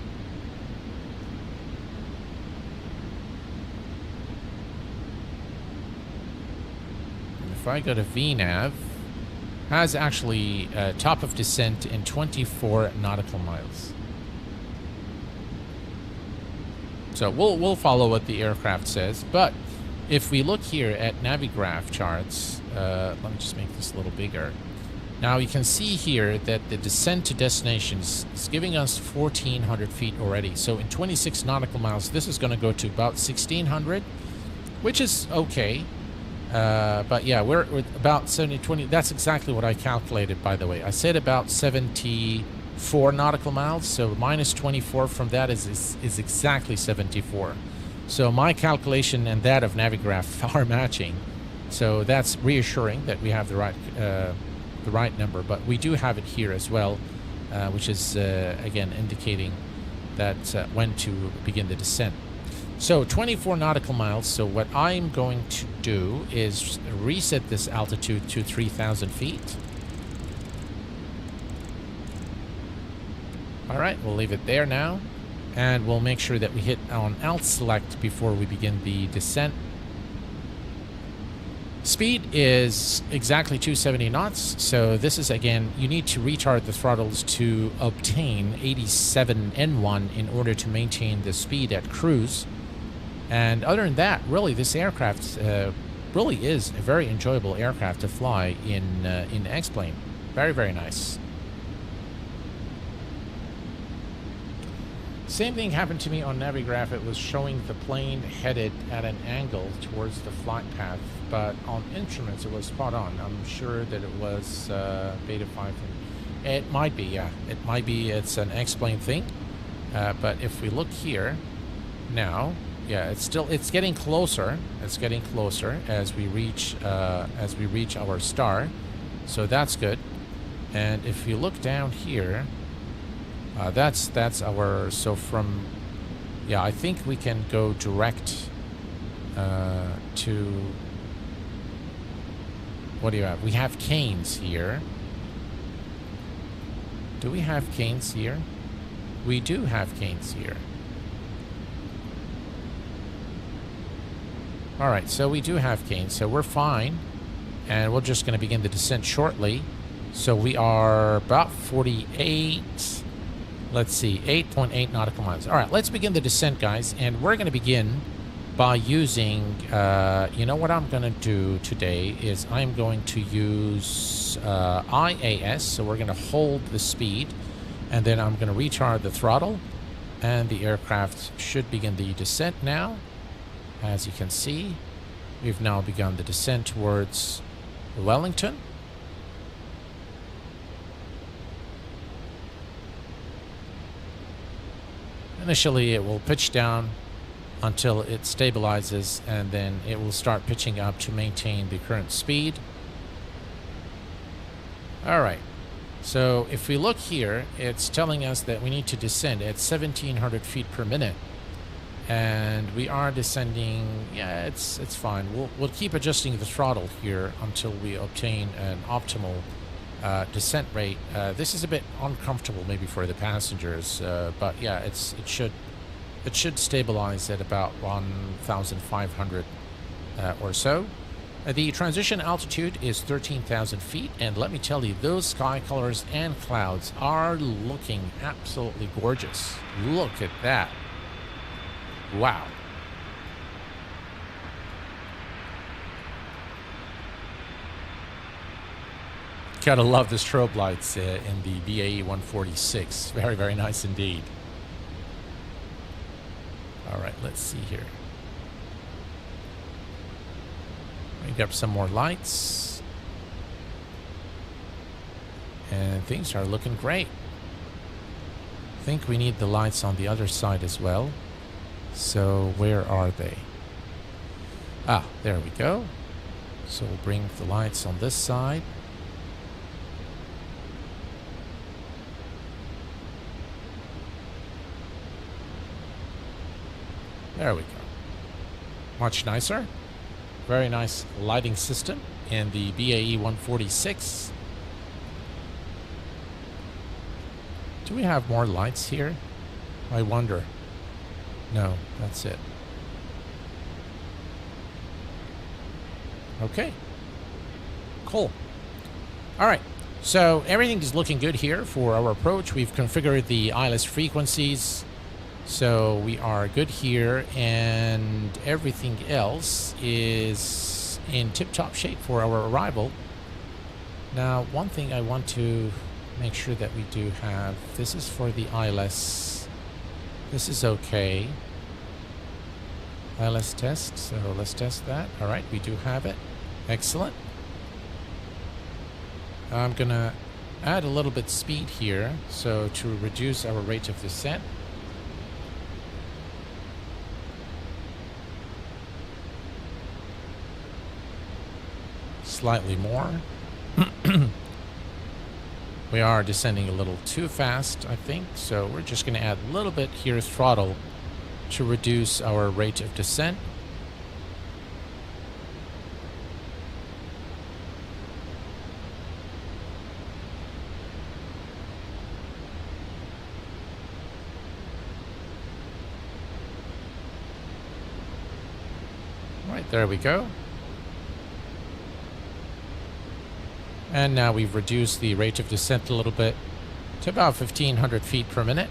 And if I go to VNAV, has actually top of descent in 24 nautical miles. So we'll follow what the aircraft says, but if we look here at Navigraph charts, let me just make this a little bigger. Now you can see here that the descent to destination is giving us 1,400 feet already. So in 26 nautical miles, this is going to go to about 1,600, which is okay. But yeah, we're about 20. That's exactly what I calculated, by the way. I said about 74 nautical miles, so minus 24 from that is exactly 74. So my calculation and that of Navigraph are matching. So that's reassuring that we have the right number. But we do have it here as well, which is again indicating that when to begin the descent. So 24 nautical miles. So what I'm going to do is reset this altitude to 3,000 feet. All right, we'll leave it there now, and we'll make sure that we hit on alt select before we begin the descent. Speed is exactly 270 knots. So this is, again, you need to retard the throttles to obtain ADDONS in order to maintain the speed at cruise. And other than that, really, this aircraft really is a very enjoyable aircraft to fly in X-plane. Very, very nice. Same thing happened to me on Navigraph. It was showing the plane headed at an angle towards the flight path, but on instruments it was spot on. I'm sure that it was Beta 5. It might be, yeah. It might be. It's an X-plane thing. But if we look here now, yeah, it's getting closer. It's getting closer as we reach our star. So that's good. And if you look down here. That's our, so from, yeah, I think we can go direct to, what do you have? We have Canes here. Do we have Canes here? We do have Canes here. All right, so we do have Canes, so we're fine. And we're just going to begin the descent shortly. So we are about 48... Let's see, 8.8 nautical miles. All right, let's begin the descent, guys. And we're going to begin by using, you know what I'm going to do today is I'm going to use IAS. So we're going to hold the speed. And then I'm going to retard the throttle. And the aircraft should begin the descent now. As you can see, we've now begun the descent towards Wellington. Initially, it will pitch down until it stabilizes, and then it will start pitching up to maintain the current speed. All right. So if we look here, it's telling us that we need to descend at 1,700 feet per minute. And we are descending. Yeah, it's fine. We'll keep adjusting the throttle here until we obtain an optimal descent rate. This is a bit uncomfortable maybe for the passengers, but yeah, it should stabilize at about 1,500 or so. The transition altitude is 13,000 feet, and let me tell you, those sky colors and clouds are looking absolutely gorgeous. Look at that. Wow. Gotta love the strobe lights in the BAE 146. Very, very nice indeed. All right, let's see here. Bring up some more lights. And things are looking great. think we need the lights on the other side as well. So where are they? Ah, there we go. So we'll bring the lights on this side. There we go. Much nicer. Very nice lighting system in the BAE 146. Do we have more lights here? I wonder. No, that's it. Okay. Cool. All right. So everything is looking good here for our approach. We've configured the ILS frequencies. So we are good here, and everything else is in tip-top shape for our arrival. Now, one thing I want to make sure that we do have, this is for the ILS. This is okay. ILS test, so let's test that. All right, we do have it. Excellent. I'm gonna add a little bit speed here, so to reduce our rate of descent. Slightly more. We are descending a little too fast, I think, so we're just going to add a little bit here throttle to reduce our rate of descent. Right, there we go. And now we've reduced the rate of descent a little bit to about 1,500 feet per minute.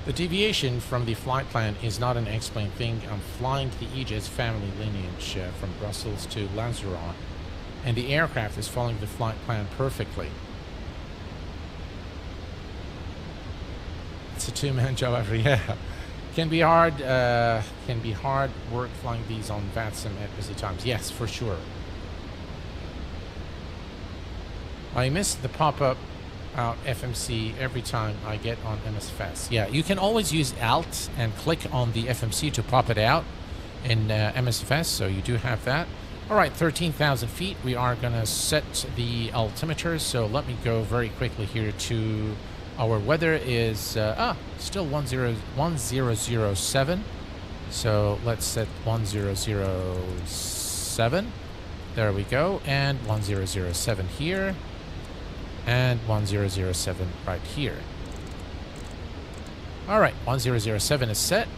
The deviation from the flight plan is not an explained thing. I'm flying the Aegis family lineage from Brussels to Lanzarote, and the aircraft is following the flight plan perfectly. It's a two-man job every year. Can be hard work flying these on VATSIM at busy times. Yes, for sure. I miss the pop-up out FMC every time I get on MSFS. Yeah, you can always use Alt and click on the FMC to pop it out in MSFS, so you do have that. All right, 13,000 feet. We are going to set the altimeter, so let me go very quickly here to... Our weather is still 1007. So let's set 1007. There we go. And 1007 here. And 1007 right here. All right, 1007 is set.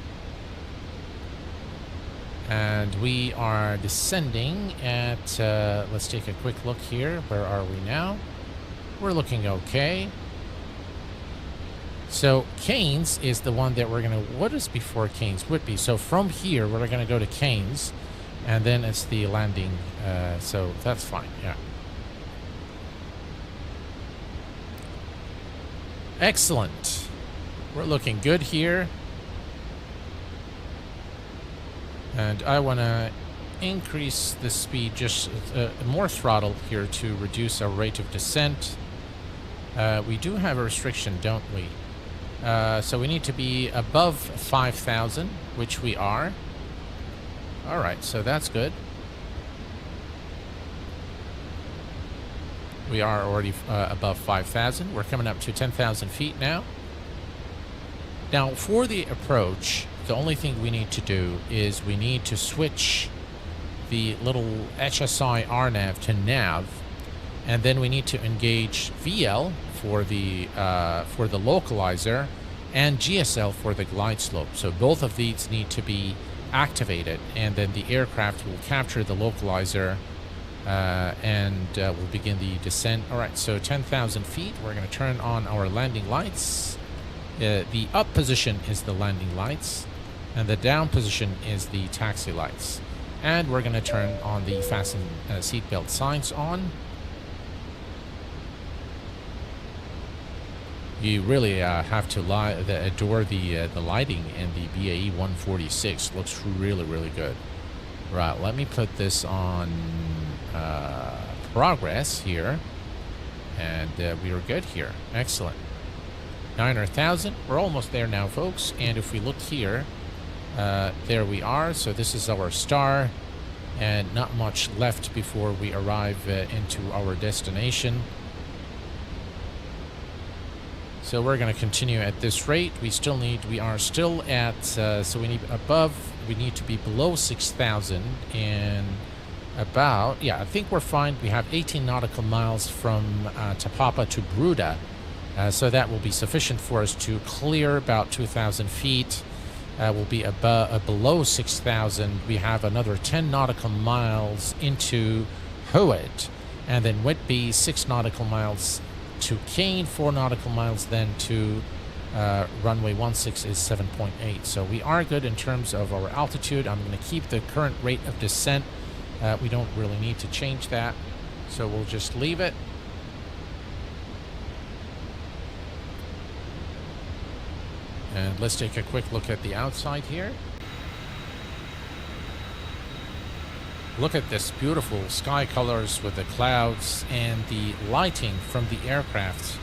And we are descending at, let's take a quick look here. Where are we now? We're looking okay. So Keynes is the one that we're going to... What is before Keynes? Whitby. So from here, we're going to go to Keynes, and then it's the landing. So that's fine, yeah. Excellent. We're looking good here. And I want to increase the speed, just more throttle here to reduce our rate of descent. We do have a restriction, don't we? So we need to be above 5,000, which we are. All right, so that's good. We are already above 5,000. We're coming up to 10,000 feet now. Now, for the approach, the only thing we need to do is we need to switch the little HSI RNAV to NAV, and then we need to engage VL for the localizer and GSL for the glide slope. So both of these need to be activated, and then the aircraft will capture the localizer and we'll begin the descent. All right, so 10,000 feet. We're going to turn on our landing lights. The up position is the landing lights, and the down position is the taxi lights. And we're going to turn on the fasten seatbelt signs on. You really have to adore the lighting in the BAE 146. Looks really, really good. Right, let me put this on progress here. And we are good here. Excellent. 900,000. We're almost there now, folks. And if we look here, there we are. So this is our star. And not much left before we arrive into our destination. So we're going to continue at this rate. We are still at, so we need to be below 6,000 and about, yeah, I think we're fine. We have 18 nautical miles from Tapapa to Bruda. So that will be sufficient for us to clear about 2,000 feet. We'll be below 6,000. We have another 10 nautical miles into Howitt. And then Whitby, 6 nautical miles to Kane, 4 nautical miles then to runway 16 is 7.8. So we are good in terms of our altitude. I'm going to keep the current rate of descent. We don't really need to change that. So we'll just leave it. And let's take a quick look at the outside here. Look at this beautiful sky colors with the clouds and the lighting from the aircraft.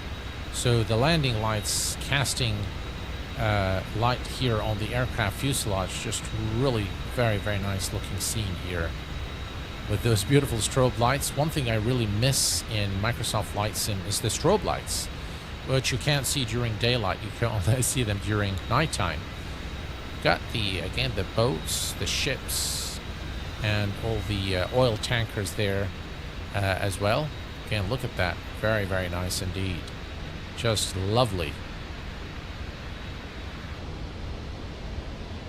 So the landing lights casting light here on the aircraft fuselage, just really very, very nice looking scene here with those beautiful strobe lights. One thing I really miss in Microsoft Flight Sim is the strobe lights, which you can't see during daylight. You can only see them during nighttime. Got again, the boats, the ships, and all the oil tankers there as well. Again, look at that. Very, very nice indeed. Just lovely.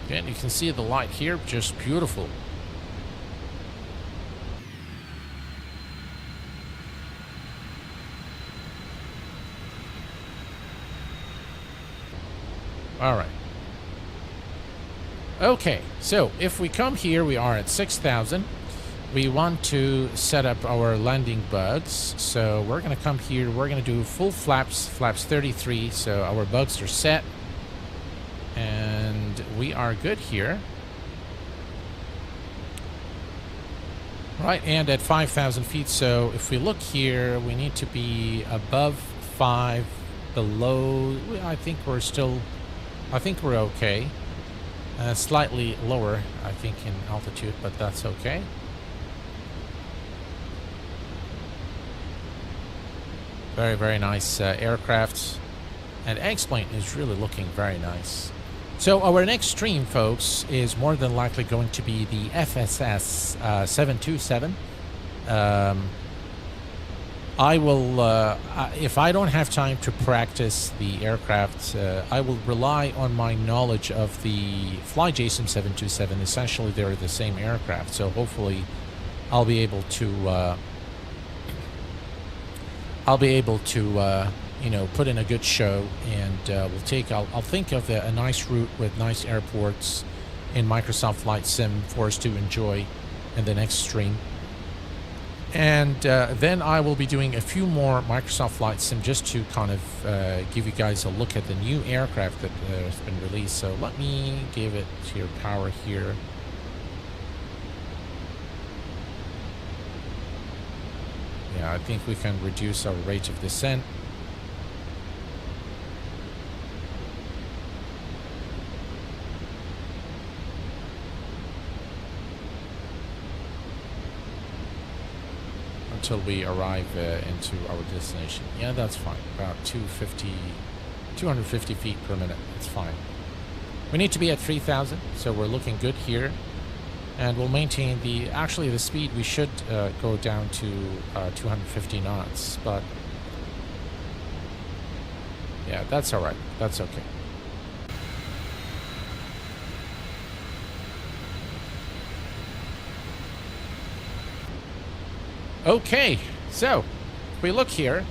Again, you can see the light here, just beautiful. All right. Okay, so if we come here, we are at 6,000. We want to set up our landing bugs. So we're going to come here. We're going to do full flaps, flaps 33. So our bugs are set. And we are good here. Right, and at 5,000 feet. So if we look here, we need to be above 5, below. I think we're okay. Slightly lower, I think, in altitude, but that's okay. Very, very nice aircraft. And X-Plane is really looking very nice. So our next stream, folks, is more than likely going to be the FSS 727. I will, if I don't have time to practice the aircraft, I will rely on my knowledge of the FlyJSON 727. Essentially, they're the same aircraft, so hopefully I'll be able to, you know, put in a good show, and I'll think of a nice route with nice airports in Microsoft Flight Sim for us to enjoy in the next stream. And then I will be doing a few more Microsoft Flight Sim just to kind of give you guys a look at the new aircraft that has been released. So let me give it your power here. Yeah, I think we can reduce our rate of descent. Until we arrive into our destination. Yeah, that's fine. About 250 feet per minute. It's fine. We need to be at 3,000, so we're looking good here. And we'll maintain the speed. We should go down to 250 knots, but yeah, that's all right. That's okay. Okay, so if we look here,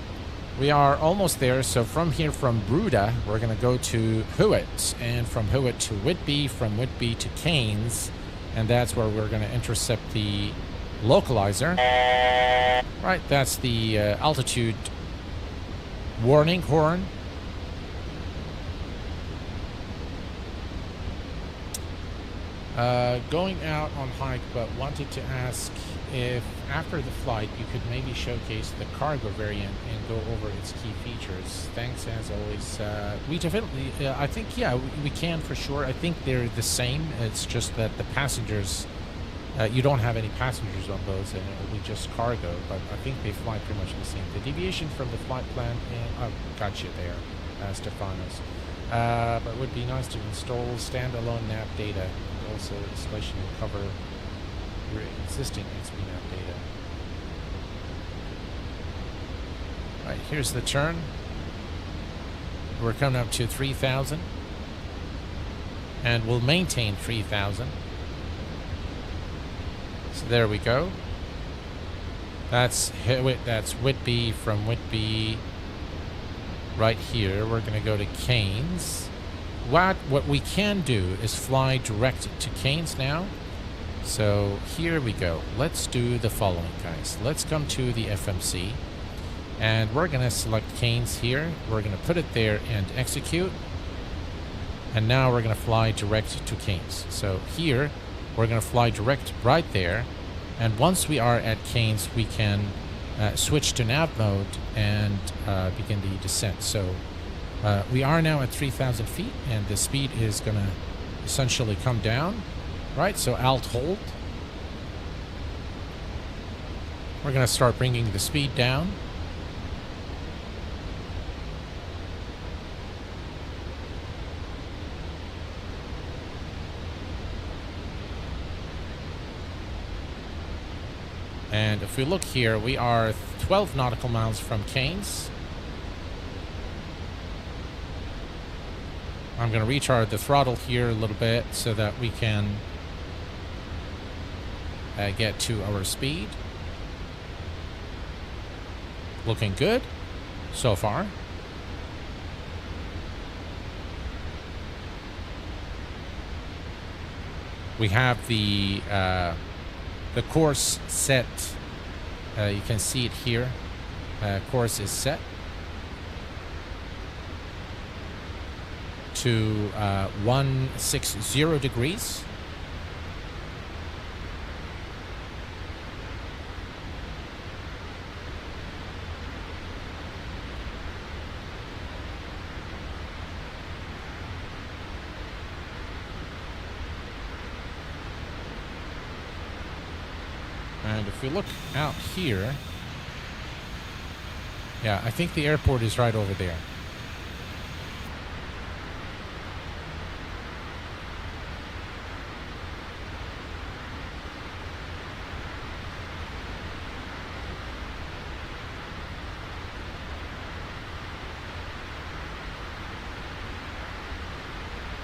we are almost there. So from here, from Bruda, we're going to go to Howitt, and from Howitt to Whitby, from Whitby to Keynes, and that's where we're going to intercept the localizer. Right, that's the altitude warning horn. Going out on hike, but wanted to ask if after the flight you could maybe showcase the cargo variant and go over its key features. Thanks as always. We definitely, I think, yeah, we can for sure. I think they're the same. It's just that the passengers, you don't have any passengers on those, and it will be just cargo. But I think they fly pretty much the same. The deviation from the flight plan, and got you there, Stefanos. But it would be nice to install standalone nav data. Also, installation will cover your existing XP nav data. Right, here's the turn. We're coming up to 3,000, and we'll maintain 3,000. So there we go. That's Whitby. From Whitby, right here, we're going to go to Keynes. What we can do is fly direct to Keynes now. So here we go. Let's do the following, guys. Let's come to the FMC, and we're going to select Keynes here. We're going to put it there and execute. And now we're going to fly direct to Keynes. So here, we're going to fly direct right there. And once we are at Keynes, we can switch to nav mode and begin the descent. So we are now at 3,000 feet, and the speed is going to essentially come down. Right, so Alt hold. We're going to start bringing the speed down. And if we look here, we are 12 nautical miles from Keynes. I'm going to retard the throttle here a little bit so that we can get to our speed. Looking good so far. We have the course set. You can see it here. Course is set to 160 degrees. And if we look out here, yeah, I think the airport is right over there.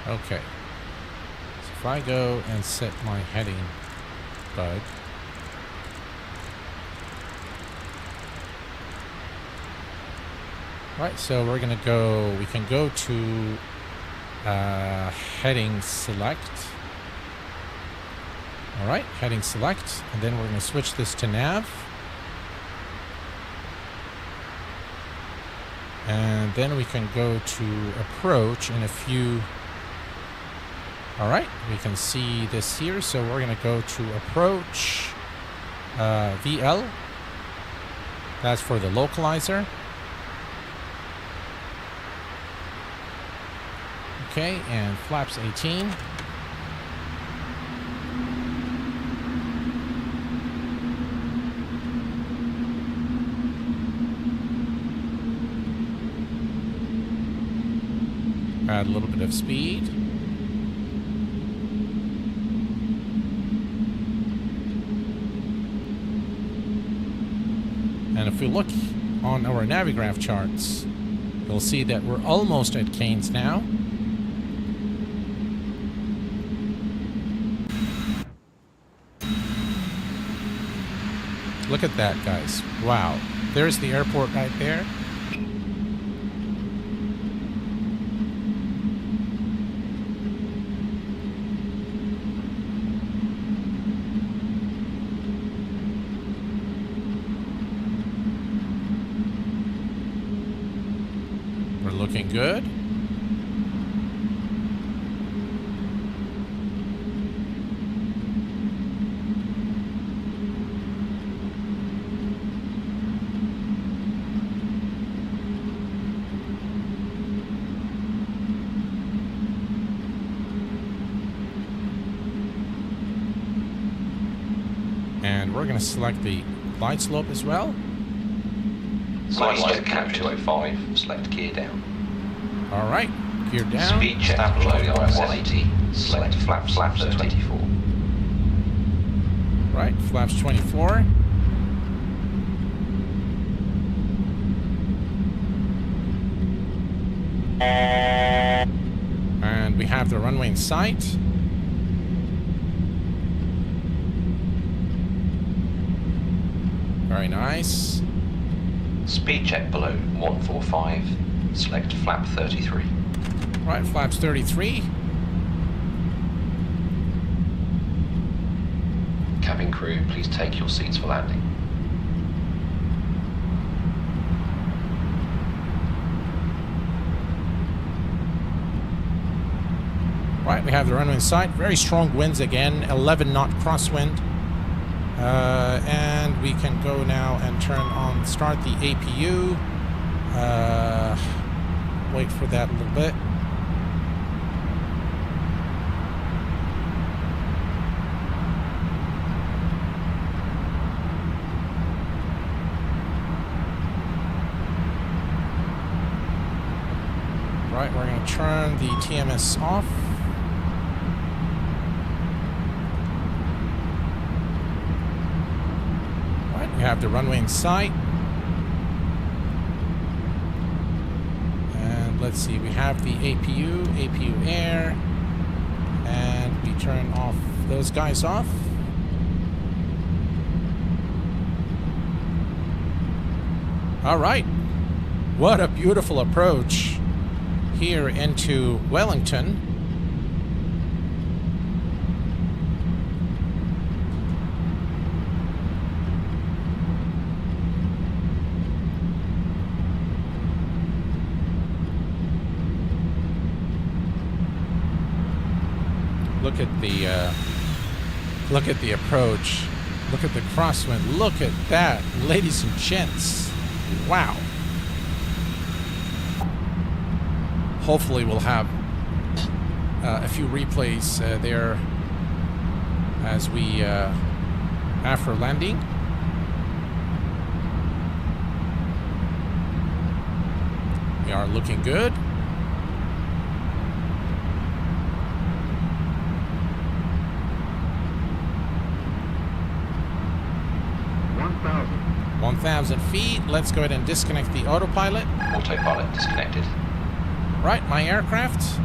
Okay. So if I go and set my heading bug. Right, so we're gonna go, we can go to heading select. All right, heading select, and then we're gonna switch this to nav. And then we can go to approach in a few. All right, we can see this here. So we're gonna go to approach VL. That's for the localizer. Okay, and flaps 18. Add a little bit of speed. And if we look on our Navigraph charts, you'll see that we're almost at Keynes now. Look at that, guys. Wow. There's the airport right there. We're looking good. And we're going to select the glide slope as well. Slide cap 205, select gear down. All right, gear down. Speed check below 180, select flaps 24. Right, flaps 24. And we have the runway in sight. Very nice. Speed check below 145, select flap 33. Right, flaps 33. Cabin crew, please take your seats for landing. Right, we have the runway in sight. Very strong winds again, 11 knot crosswind. And we can go now and start the APU. Wait for that a little bit. Right, we're going to turn the TMS off. We have the runway in sight. And let's see, we have the APU air. And we turn off those guys off. All right. What a beautiful approach here into Wellington. Look at the approach. Look at the crosswind. Look at that, ladies and gents. Wow. Hopefully we'll have a few replays there as we after landing. We are looking good. $1,000. 1,000 feet. Let's go ahead and disconnect the autopilot. Autopilot disconnected. Right, my aircraft.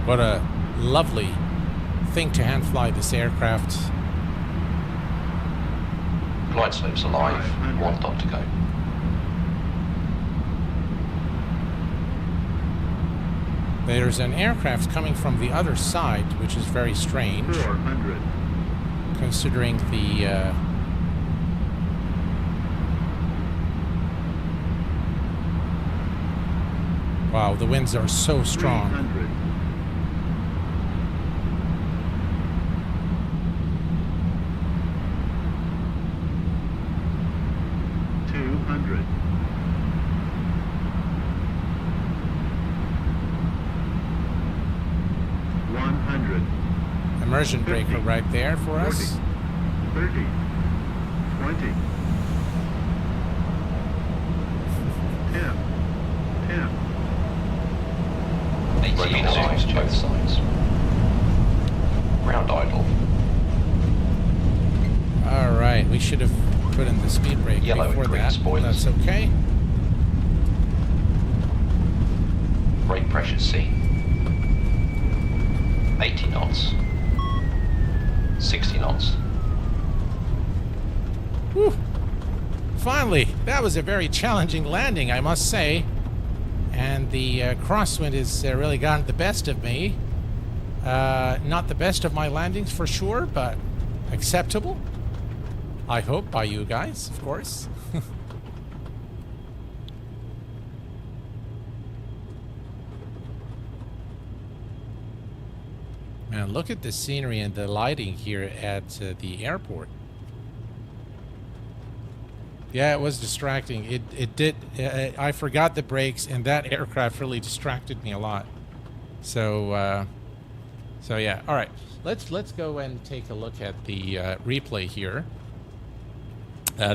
What a lovely thing to hand fly this aircraft. Glide slopes alive, 1 dot to go. There's an aircraft coming from the other side, which is very strange, 400. considering the wow, the winds are so strong. 300. 200. 100. Immersion breaker right there for us. 30. 20. 10. 10. 18 eyes, both sides. Ground idle. All right, we should have put in the speed brake Yellow before and green that. spoilers. That's okay. Brake pressure seen. 80 knots. 60 knots. Whew. Finally, that was a very challenging landing, I must say. And the crosswind has really gotten the best of me. Not the best of my landings for sure, but acceptable. I hope by you guys, of course. Man, look at the scenery and the lighting here at the airport. Yeah, it was distracting. It did. I forgot the brakes, and that aircraft really distracted me a lot. So, so yeah. All right, let's go and take a look at the replay here.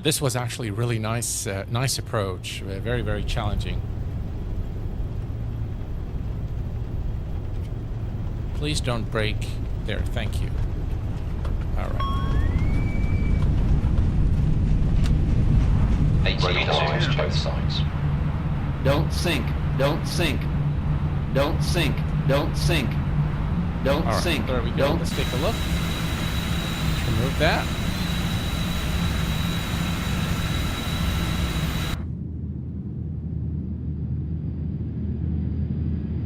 This was actually really nice, nice approach. Very, very challenging. Please don't brake there. Thank you. All right. 80 knots both sides. Don't sink. Don't sink. Don't sink. Don't sink. Don't All right, sink. there we go. Don't. Let's take a look. Remove that.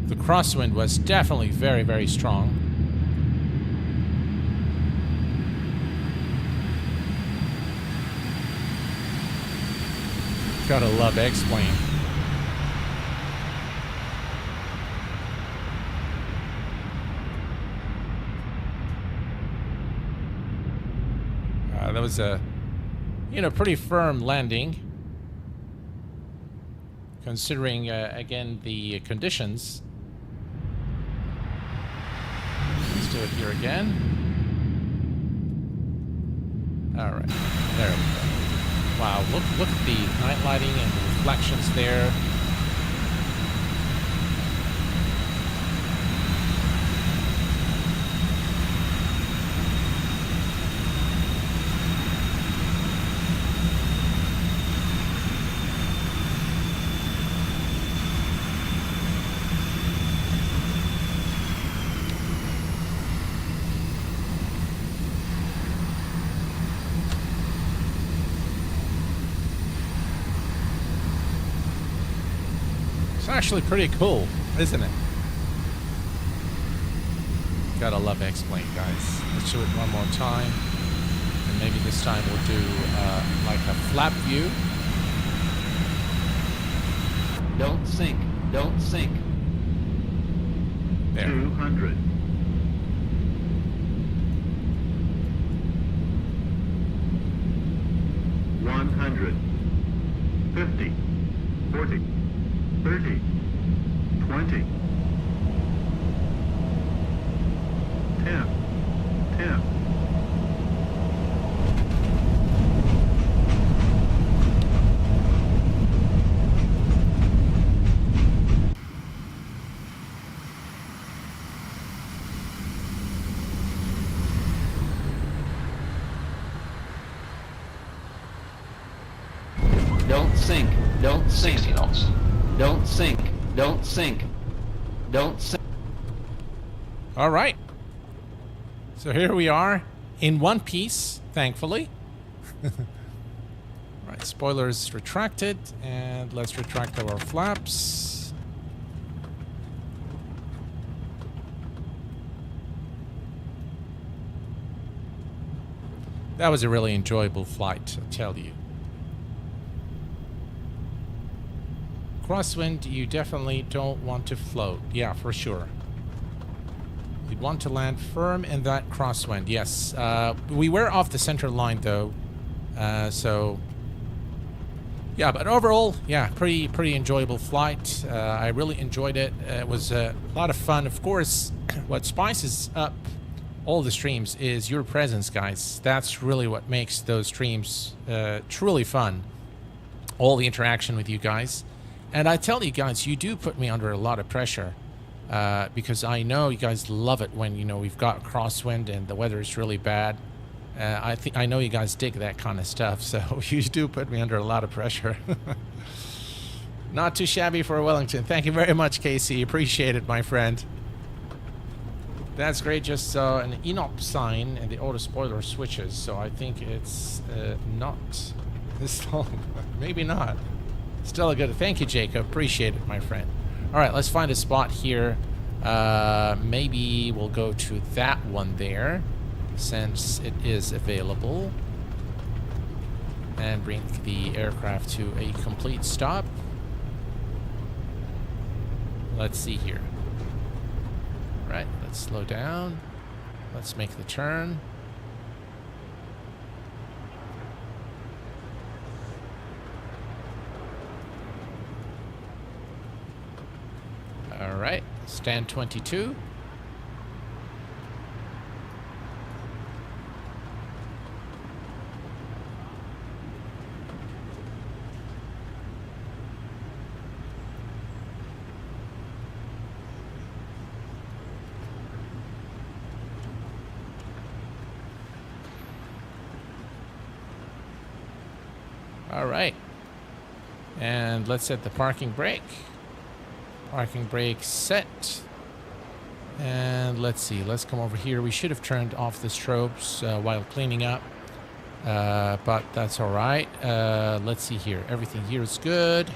The crosswind was definitely very, very strong. Gotta love X-Plane. That was a, pretty firm landing. Considering, again, the conditions. Let's do it here again. All right, there we go. Wow, look at the night lighting and the reflections there. It's actually pretty cool, isn't it? Gotta love X-Plane, guys. Let's do it one more time. And maybe this time we'll do like a flap view. Don't sink. Don't sink. There. 200. 100. 50. 40. 30. 20. 10. 10. Don't sink. Don't sink. 60 knots. Don't sink. Don't sink. Don't sink. All right. So here we are in one piece, thankfully. All right, spoilers retracted, and let's retract our flaps. That was a really enjoyable flight, I tell you. Crosswind, you definitely don't want to float. Yeah, for sure. You'd want to land firm in that crosswind. Yes. We were off the center line, though. So, yeah, but overall, yeah, pretty enjoyable flight. I really enjoyed it. It was a lot of fun. Of course, what spices up all the streams is your presence, guys. That's really what makes those streams truly fun. All the interaction with you guys. And I tell you guys, you do put me under a lot of pressure because I know you guys love it when, we've got crosswind and the weather is really bad. I know you guys dig that kind of stuff, so you do put me under a lot of pressure. Not too shabby for Wellington. Thank you very much, Casey. Appreciate it, my friend. That's great. Just saw an ENOP sign and the auto spoiler switches, so I think it's not this long. Maybe not. Still a good. Thank you, Jacob. Appreciate it, my friend. All right, let's find a spot here. Maybe we'll go to that one there, since it is available. and bring the aircraft to a complete stop. Let's see here. Right, let's slow down. Let's make the turn. All right, stand 22. All right, and let's set the parking brake. Parking brake set. And let's see, let's come over here. We should have turned off the strobes while cleaning up, but that's all right. Let's see here. Everything here is good.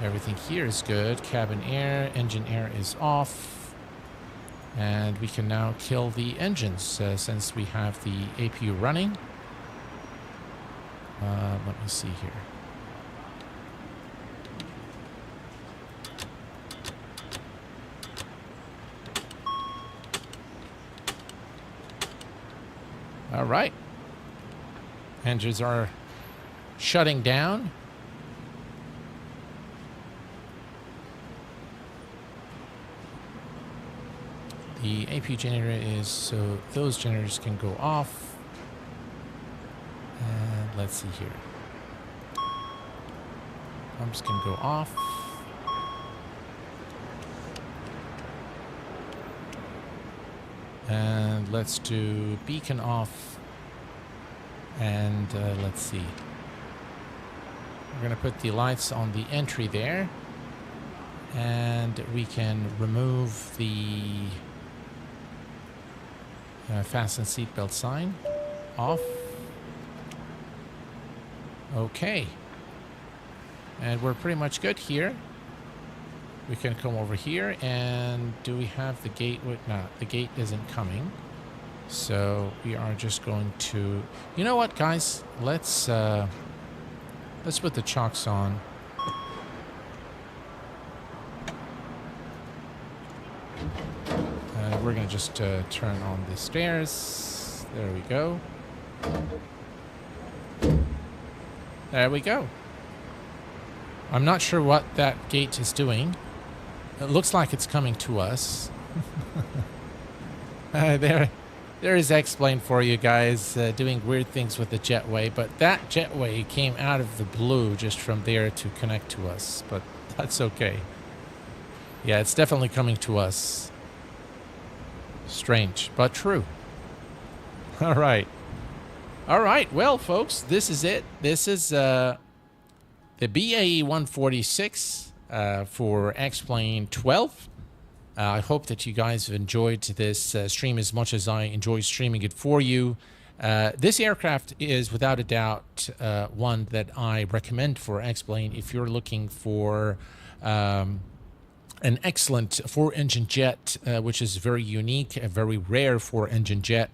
Everything here is good. Cabin air, engine air is off. And we can now kill the engines since we have the APU running. Let me see here. All right. Engines are shutting down. The APU generator is so those generators can go off. And let's see here. Pumps can go off. And let's do beacon off. And let's see. We're going to put the lights on the entry there. And we can remove the fasten seatbelt sign off. Okay. And we're pretty much good here. We can come over here, and do we have the gate? No, the gate isn't coming. So we are just going to... You know what, guys? Let's put the chocks on. We're going to just turn on the stairs. There we go. There we go. I'm not sure what that gate is doing. It looks like it's coming to us. There is explained for you guys, doing weird things with the jetway, but that jetway came out of the blue just from there to connect to us, but that's okay. Yeah, it's definitely coming to us. Strange, but true. All right. All right, well, folks, this is it. This is the BAE 146 for X-Plane 12. I hope that you guys have enjoyed this stream as much as I enjoy streaming it for you. This aircraft is without a doubt one that I recommend for X-Plane if you're looking for an excellent four-engine jet, which is very unique, very rare four-engine jet.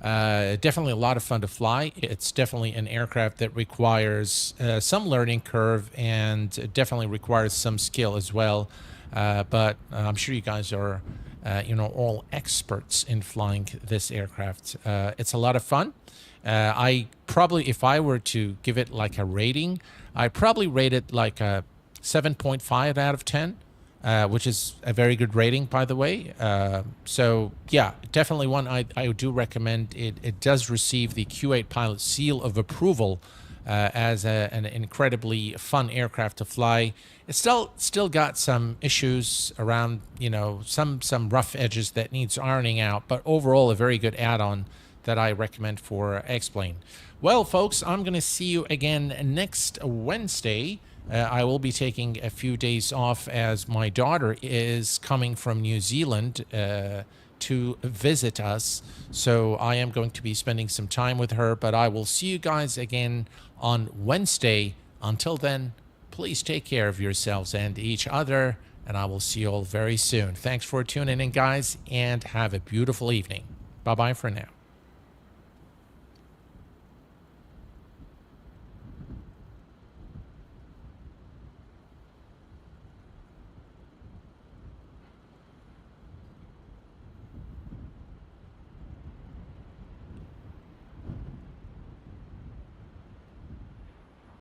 Definitely a lot of fun to fly. It's definitely an aircraft that requires some learning curve and definitely requires some skill as well. But I'm sure you guys are, all experts in flying this aircraft. It's a lot of fun. I probably, if I were to give it like a rating, I probably rate it like a 7.5 out of 10. Which is a very good rating, by the way. So, yeah, definitely one I do recommend. It does receive the Q8 Pilot Seal of Approval as an incredibly fun aircraft to fly. It's still got some issues around, some rough edges that needs ironing out, but overall a very good add-on that I recommend for X-Plane. Well, folks, I'm going to see you again next Wednesday. I will be taking a few days off as my daughter is coming from New Zealand to visit us. So I am going to be spending some time with her, but I will see you guys again on Wednesday. Until then, please take care of yourselves and each other, and I will see you all very soon. Thanks for tuning in, guys, and have a beautiful evening. Bye-bye for now.